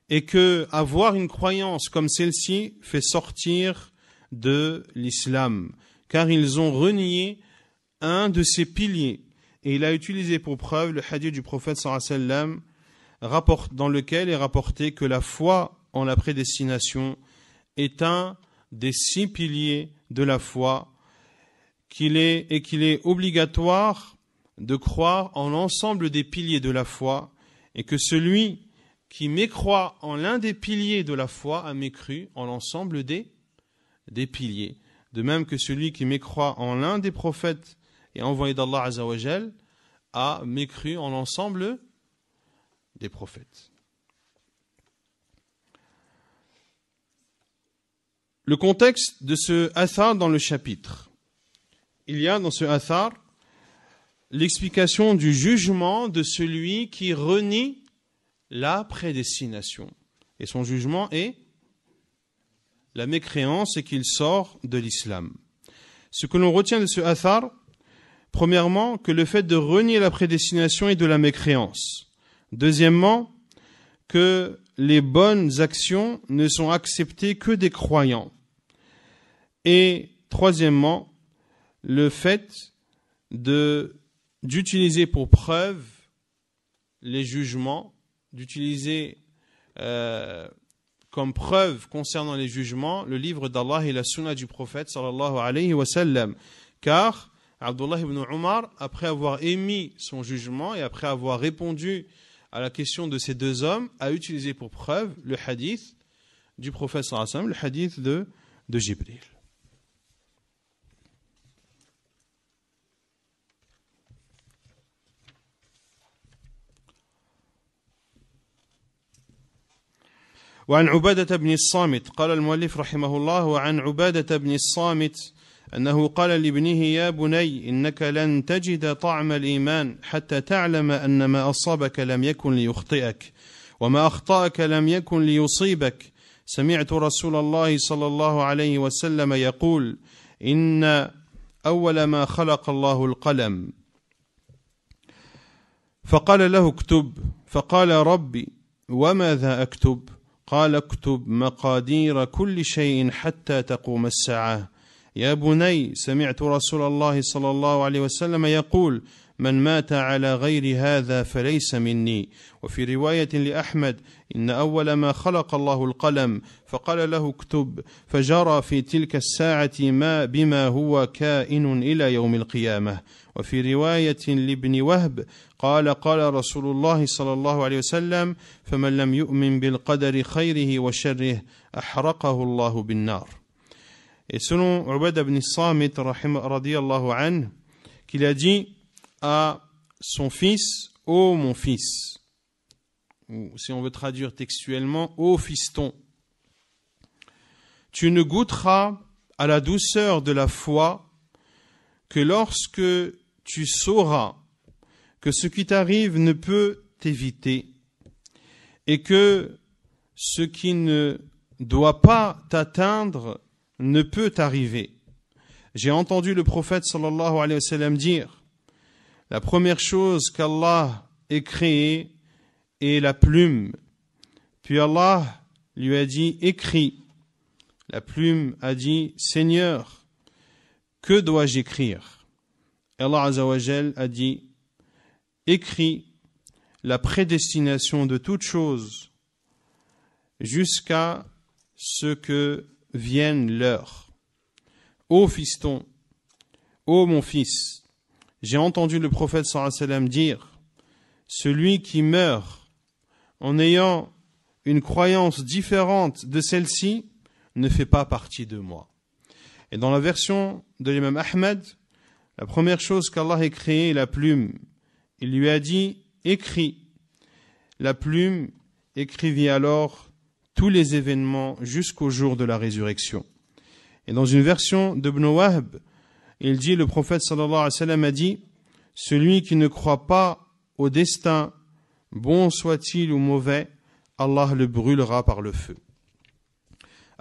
et que avoir une croyance comme celle-ci fait sortir de l'islam, car ils ont renié un de ses piliers. Et il a utilisé pour preuve le hadith du prophète sallallahu alayhi wa sallam, dans lequel est rapporté que la foi en la prédestination est un des 6 piliers de la foi, qu'il est obligatoire de croire en l'ensemble des piliers de la foi, et que celui qui mécroit en l'un des piliers de la foi a mécru en l'ensemble des piliers. De même que celui qui mécroit en l'un des prophètes et envoyés d'Allah Azza wa Jal a mécru en l'ensemble des prophètes. Le contexte de ce athar dans le chapitre. Il y a dans ce athar l'explication du jugement de celui qui renie la prédestination. Et son jugement est la mécréance et qu'il sort de l'islam. Ce que l'on retient de ce athar, premièrement, que le fait de renier la prédestination est de la mécréance. Deuxièmement, que les bonnes actions ne sont acceptées que des croyants. Et troisièmement, le fait d'utiliser pour preuve les jugements, d'utiliser comme preuve concernant les jugements le livre d'Allah et la sunna du prophète sallallahu alayhi wa sallam. Car Abdullah ibn Umar, après avoir émis son jugement et après avoir répondu à la question de ces 2 hommes, a utilisé pour preuve le hadith du prophète sallallahu alayhi wa sallam, le hadith de Jibril. وعن عبادة بن الصامت قال المؤلف رحمه الله وعن عبادة بن الصامت أنه قال لابنه يا بني إنك لن تجد طعم الإيمان حتى تعلم أن ما أصابك لم يكن ليخطئك وما أخطأك لم يكن ليصيبك سمعت رسول الله صلى الله عليه وسلم يقول إن أول ما خلق الله القلم فقال له اكتب فقال ربي وماذا أكتب قال اكتب مقادير كل شيء حتى تقوم الساعة يا بني سمعت رسول الله صلى الله عليه وسلم يقول من مات على غير هذا فليس مني وفي رواية لأحمد إن أول ما خلق الله القلم فقال له اكتب فجرى في تلك الساعة ما بما هو كائن إلى يوم القيامة وفي رواية لابن وهب قال قال رسول الله صلى الله عليه وسلم فمن لم يؤمن بالقدر خيره وشره أحرقه الله بالنار. Et selon Ubada ibn Samit radiyallahu anhu, qu'il a dit à son fils, ô mon fils, ou si on veut traduire textuellement, ô fiston, tu ne goûteras à la douceur de la foi que lorsque tu sauras que ce qui t'arrive ne peut t'éviter et que ce qui ne doit pas t'atteindre ne peut t'arriver. J'ai entendu le prophète sallallahu alayhi wa sallam dire la première chose qu'Allah ait créée est la plume. Puis Allah lui a dit écris. La plume a dit Seigneur, que dois-je écrire? Allah Azza wa Jal a dit écris la prédestination de toute chose jusqu'à ce que vienne l'heure. Ô fiston, ô mon fils, j'ai entendu le prophète sallallahu alayhi wa sallam dire celui qui meurt en ayant une croyance différente de celle-ci ne fait pas partie de moi. Et dans la version de l'imam Ahmed, la première chose qu'Allah ait créée est la plume. Il lui a dit écris. La plume écrivit alors tous les événements jusqu'au jour de la résurrection. Et dans une version d'Ibn Wahb, il dit, le prophète sallallahu alayhi wa sallam a dit, celui qui ne croit pas au destin, bon soit-il ou mauvais, Allah le brûlera par le feu.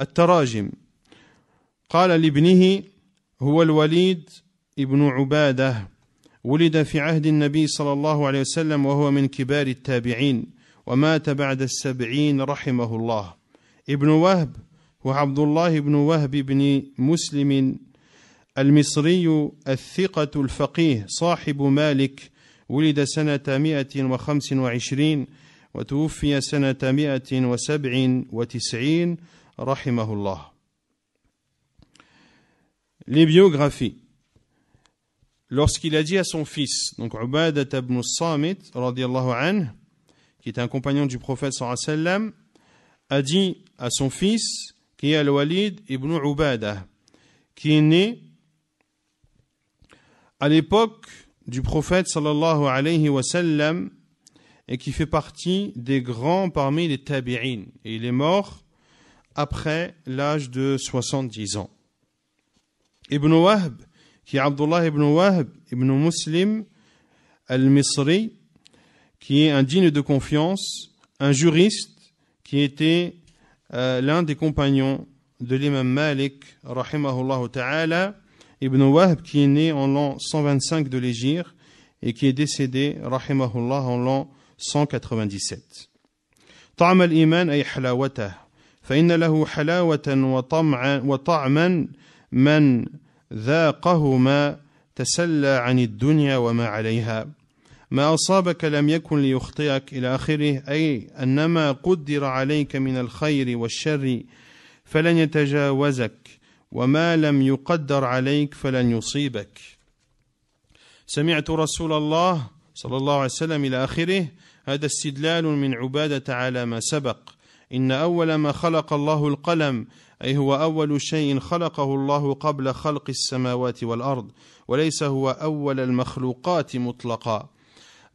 التراجم قال لابنه هو الوليد ابن عبادة ولد في عهد النبي صلى الله عليه وسلم وهو من كبار التابعين ومات بعد 70 رحمه الله. ابن وهب هو عبد الله بن وهب بن مسلم المصري الثقة الفقيه صاحب مالك ولد سنة 125 وتوفي سنة 197 رحمه الله. Les biographies. Lorsqu'il a dit à son fils, donc Ubadah ibn Samit radiyallahu anhu, qui est un compagnon du prophète sallallahu alayhi wa sallam, a dit à son fils, qui est Al-Walid ibn Ubadah, qui est né à l'époque du prophète sallallahu alayhi wa sallam et qui fait partie des grands parmi les tabi'in. Et il est mort après l'âge de 70 ans. Ibn Wahb, qui est Abdullah ibn Wahb ibn Muslim al-Misri, qui est un digne de confiance, un juriste qui était l'un des compagnons de l'imam Malik, rahimahullah ta'ala, Ibn Wahb, qui est né en l'an 125 de l'Hégire et qui est décédé, rahimahullah, en l'an 197. طعم الإيمان أي حلاوته فإن له حلاوة وطعما من ذاقهما تسلى عن الدنيا وما عليها ما أصابك لم يكن ليخطئك إلى آخره أي أنما قدر عليك من الخير والشر فلن يتجاوزك وما لم يقدر عليك فلن يصيبك سمعت رسول الله صلى الله عليه وسلم إلى آخره هذا استدلال من عبادة على ما سبق إن أول ما خلق الله القلم أي هو أول شيء خلقه الله قبل خلق السماوات والأرض وليس هو أول المخلوقات مطلقا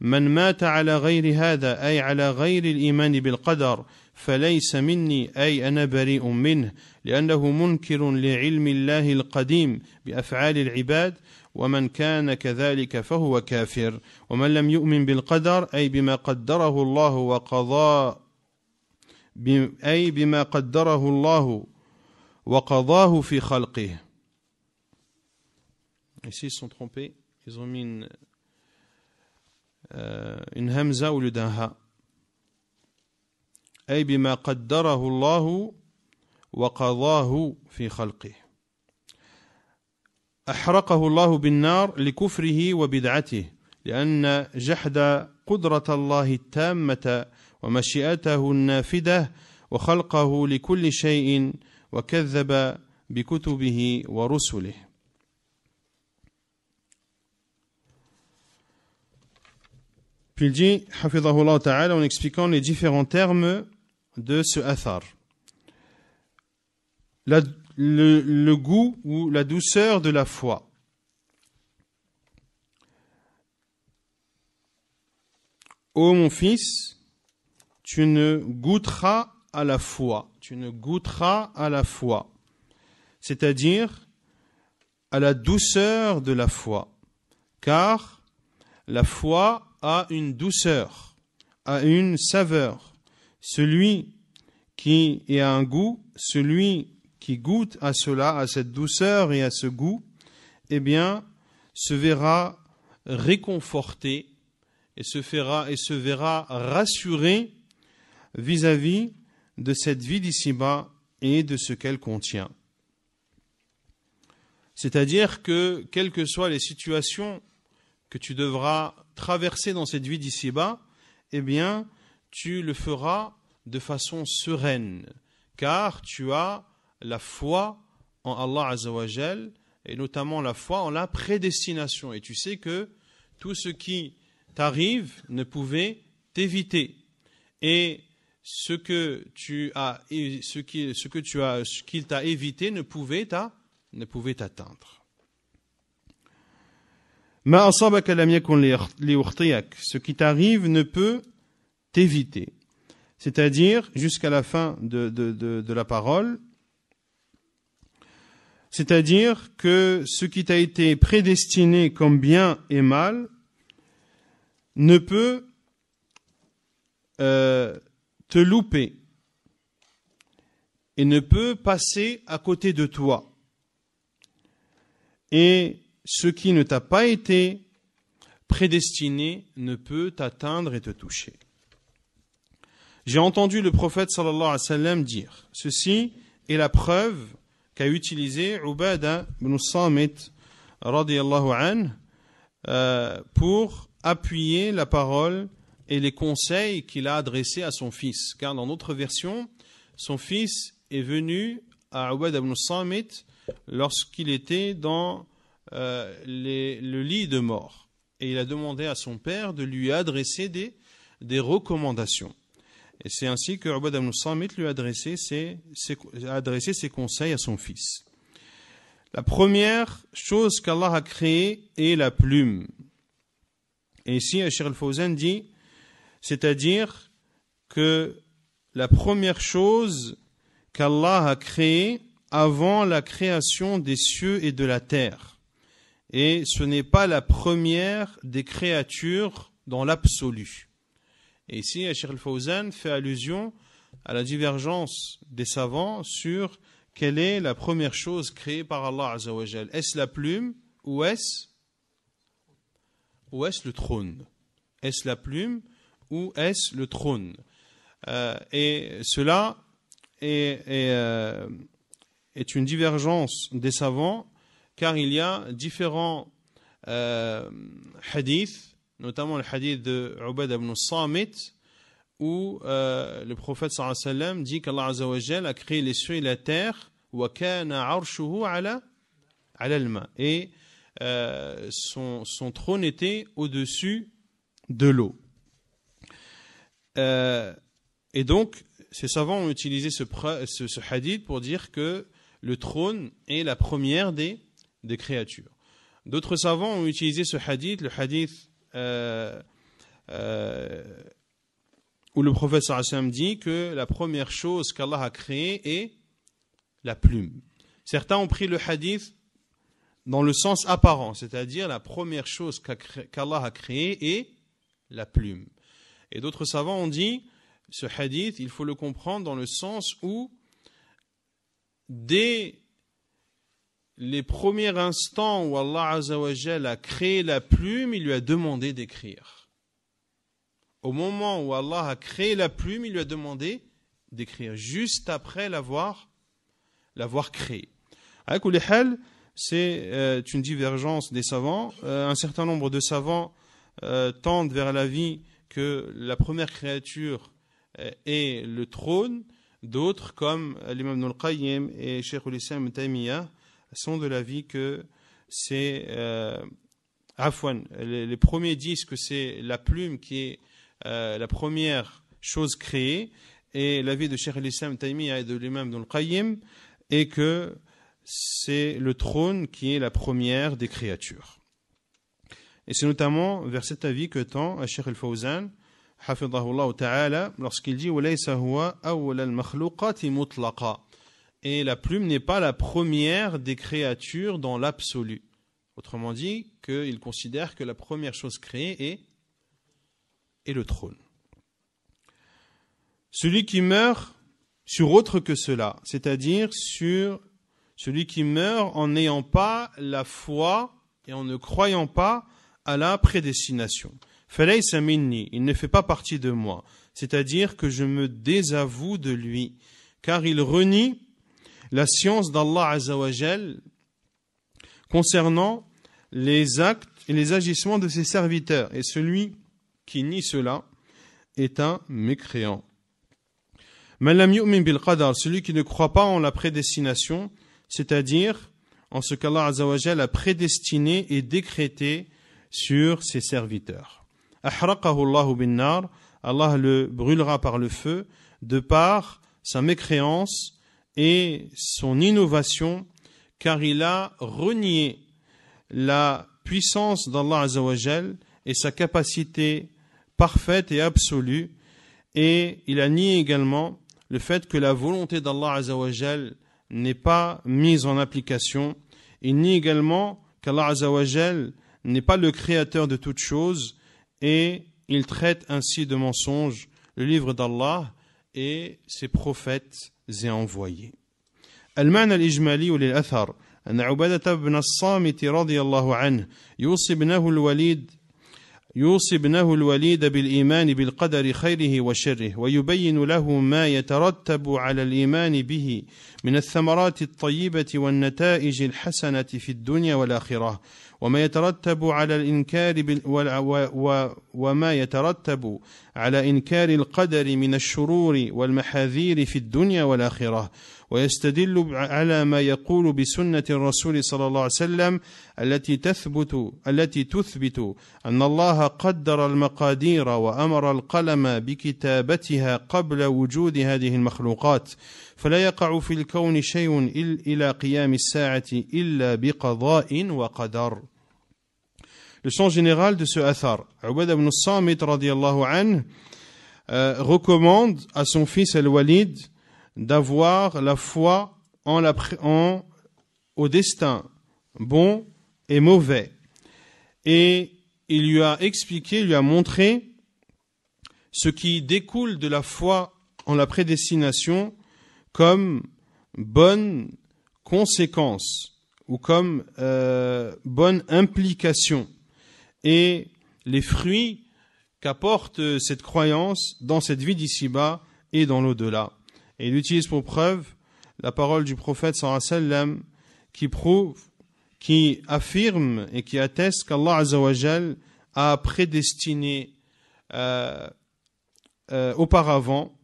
من مات على غير هذا أي على غير الإيمان بالقدر فليس مني أي أنا بريء منه لأنه منكر لعلم الله القديم بأفعال العباد ومن كان كذلك فهو كافر ومن لم يؤمن بالقدر أي بما قدره الله أي بما قدره الله وقضاه في خلقه. Ici ils se sont trompés, ils ont mis une hamza au lieu d'un ha. أي بما قدره الله وقضاه في خلقه. أحرقه الله بالنار لكفره وبدعته لأن جحد قدرة الله التامة ومشيئته النافذة وخلقه لكل شيء وكذب بكتبه ورسله. Puis il dit, hafidhahullah ta'ala, en expliquant les différents termes de ce athar. Le goût ou la douceur de la foi. Ô mon fils, tu ne goûteras à la foi. Tu ne goûteras à la foi. C'est-à-dire à la douceur de la foi. Car la foi a une douceur, a une saveur. Celui qui a un goût, celui qui goûte à cela, à cette douceur et à ce goût, eh bien, se verra réconforté et se verra rassuré vis-à-vis de cette vie d'ici-bas et de ce qu'elle contient. C'est-à-dire que, quelles que soient les situations que tu devras traverser dans cette vie d'ici-bas, eh bien, tu le feras de façon sereine, car tu as la foi en Allah Azza wa Jal, et notamment la foi en la prédestination. Et tu sais que tout ce qui t'arrive ne pouvait t'éviter. Et ce qu'il t'a évité ne pouvait t'atteindre. Ce qui t'arrive ne peut t'éviter. C'est-à-dire, jusqu'à la fin de la parole, c'est-à-dire que ce qui t'a été prédestiné comme bien et mal ne peut te louper et ne peut passer à côté de toi. Et ce qui ne t'a pas été prédestiné ne peut t'atteindre et te toucher. J'ai entendu le prophète sallallahu alayhi wa sallam dire, ceci est la preuve qu'a utilisé Ubada ibn Samit radiyallahu anhu pour appuyer la parole et les conseils qu'il a adressés à son fils. Car dans notre version, son fils est venu à Ubada ibn Samit lorsqu'il était dans le lit de mort. Et il a demandé à son père de lui adresser des recommandations. Et c'est ainsi que Ubada ibn Samit lui a adressé ses conseils à son fils. La première chose qu'Allah a créée est la plume. Et ici, Cheikh Al-Fawzan dit, c'est-à-dire que la première chose qu'Allah a créée avant la création des cieux et de la terre. Et ce n'est pas la première des créatures dans l'absolu. Et ici, Cheikh Al-Fawzan fait allusion à la divergence des savants sur quelle est la première chose créée par Allah Azza wa Jal. Est-ce la plume ou est-ce le trône? Est-ce la plume ou est-ce le trône? Et cela est une divergence des savants, car il y a différents hadiths, notamment le hadith de Ubada ibn Samit, où le prophète sallallahu alayhi wa sallam dit qu'Allah Azza wa Jal a créé les cieux et la terre, wa kana arshuhu ala al-ma, et son trône était au-dessus de l'eau. Et donc, ces savants ont utilisé ce hadith pour dire que le trône est la première des créatures. D'autres savants ont utilisé ce hadith, le hadith où le prophète sallallahu alayhi wa sallam dit que la première chose qu'Allah a créée est la plume. Certains ont pris le hadith dans le sens apparent, c'est-à-dire la première chose qu'Allah a créée est la plume. Et d'autres savants ont dit ce hadith, il faut le comprendre dans le sens où, dès les premiers instants où Allah Azza wa Jal a créé la plume, il lui a demandé d'écrire. Au moment où Allah a créé la plume, il lui a demandé d'écrire, juste après l'avoir créée. À kulli hal, c'est une divergence des savants. Un certain nombre de savants tendent vers l'avis que la première créature est le trône. D'autres, comme l'imam Ibn al-Qayyim et Cheikh al-Islam Ibn Taymiyyah, sont de l'avis que c'est les premiers disent que c'est la plume qui est la première chose créée, et l'avis de Cheikh al-Islam Ibn Taymiyyah et de l'imam Ibn al-Qayyim est que c'est le trône qui est la première des créatures. Et c'est notamment vers cet avis que tend à Cheikh al-Fawzan hafidhahullah ta'ala lorsqu'il dit walaysa huwa awwal al-makhluqati mutlaqa, et la plume n'est pas la première des créatures dans l'absolu. Autrement dit, qu'il considère que la première chose créée est le trône. Celui qui meurt sur autre que cela, c'est-à-dire sur celui qui meurt en n'ayant pas la foi et en ne croyant pas à la prédestination. Falaysa minni, il ne fait pas partie de moi, c'est-à-dire que je me désavoue de lui, car il renie la science d'Allah Azza wa Jal concernant les actes et les agissements de ses serviteurs. Et celui qui nie cela est un mécréant. Man lam yu'min bil qadar, celui qui ne croit pas en la prédestination, c'est-à-dire en ce qu'Allah Azza wa Jal a prédestiné et décrété sur ses serviteurs. Ahraqahu Allahu bin nar, Allah le brûlera par le feu, de par sa mécréance et son innovation, car il a renié la puissance d'Allah Azza wa Jal et sa capacité parfaite et absolue, et il a nié également le fait que la volonté d'Allah Azza wa Jal n'est pas mise en application. Il nie également qu'Allah Azza wa Jal n'est pas le créateur de toutes choses, et il traite ainsi de mensonge le livre d'Allah et ses prophètes et envoyés. المعنى الإجمالي للأثر أن عبادة بن الصامت رضي الله عنه يوصي ابنه الوليد بالإيمان بالقدر خيره وشره، ويبين له ما يترتب على الإيمان به من الثمرات الطيبة والنتائج الحسنة في الدنيا والآخرة، وما يترتب على إنكار القدر من الشرور والمحاذير في الدنيا والآخرة، ويستدل على ما يقول بسنة الرسول صلى الله عليه وسلم التي تثبت أن الله قدر المقادير وأمر القلم بكتابتها قبل وجود هذه المخلوقات، فلا يقع في الكون شيء إلى قيام الساعة إلا بقضاء وقدر. Le sens général de ce athar, Ubadah ibn Samit radiyallahu anhu recommande à son fils Al-Walid d'avoir la foi au destin bon et mauvais. Et il lui a expliqué, il lui a montré ce qui découle de la foi en la prédestination comme bonne conséquence ou comme bonne implication, et les fruits qu'apporte cette croyance dans cette vie d'ici-bas et dans l'au-delà. Et il utilise pour preuve la parole du prophète sallallahu alayhi wa sallam qui affirme et qui atteste qu'Allah Azza wa Jal a prédestiné auparavant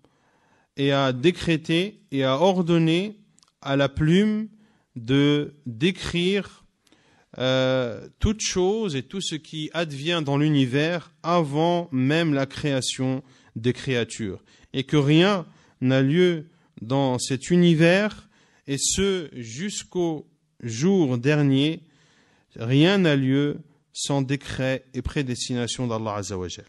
et a décrété et a ordonné à la plume de d'écrire toute chose et tout ce qui advient dans l'univers avant même la création des créatures, et que rien n'a lieu dans cet univers, et ce jusqu'au jour dernier, rien n'a lieu sans décret et prédestination d'Allah Azza wa Jal.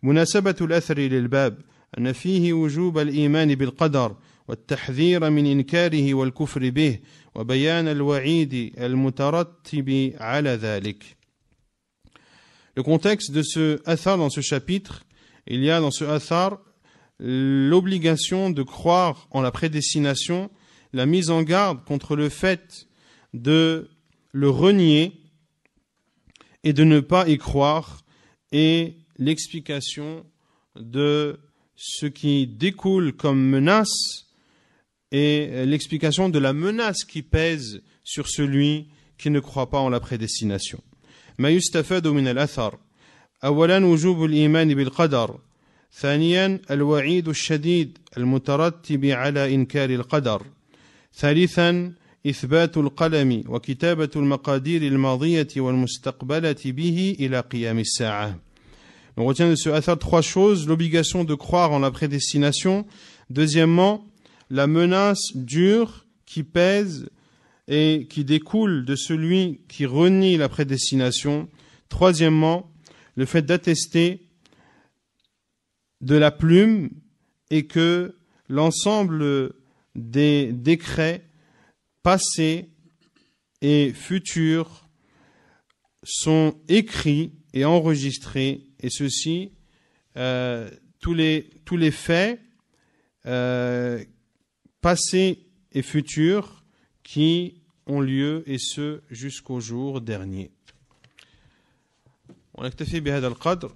مناسبة الأثر للباب أن فيه وجوب الإيمان بالقدر والتحذير من إنكاره والكفر به وبيان الوعيد المترتب على ذلك. Le contexte de ce athar dans ce chapitre, il y a dans ce athar l'obligation de croire en la prédestination, la mise en garde contre le fait de le renier et de ne pas y croire, et l'explication de ce qui découle comme menace et l'explication de la menace qui pèse sur celui qui ne croit pas en la prédestination. ما يستفاد من الأثر أولا وجوب الإيمان بالقدر ثانيا الوعيد الشديد المترتب على إنكار القدر ثالثا إثبات القلم وكتابة المقادير الماضية والمستقبلة به إلى قيام الساعة. On retient de ce athar trois choses: l'obligation de croire en la prédestination, deuxièmement, la menace dure qui pèse et qui découle de celui qui renie la prédestination, troisièmement, le fait d'attester de la plume et que l'ensemble des décrets passés et futurs sont écrits et enregistrés, et ceci, tous les faits passés et futurs qui ont lieu, et ce jusqu'au jour dernier. ونكتفي بهذا القدر.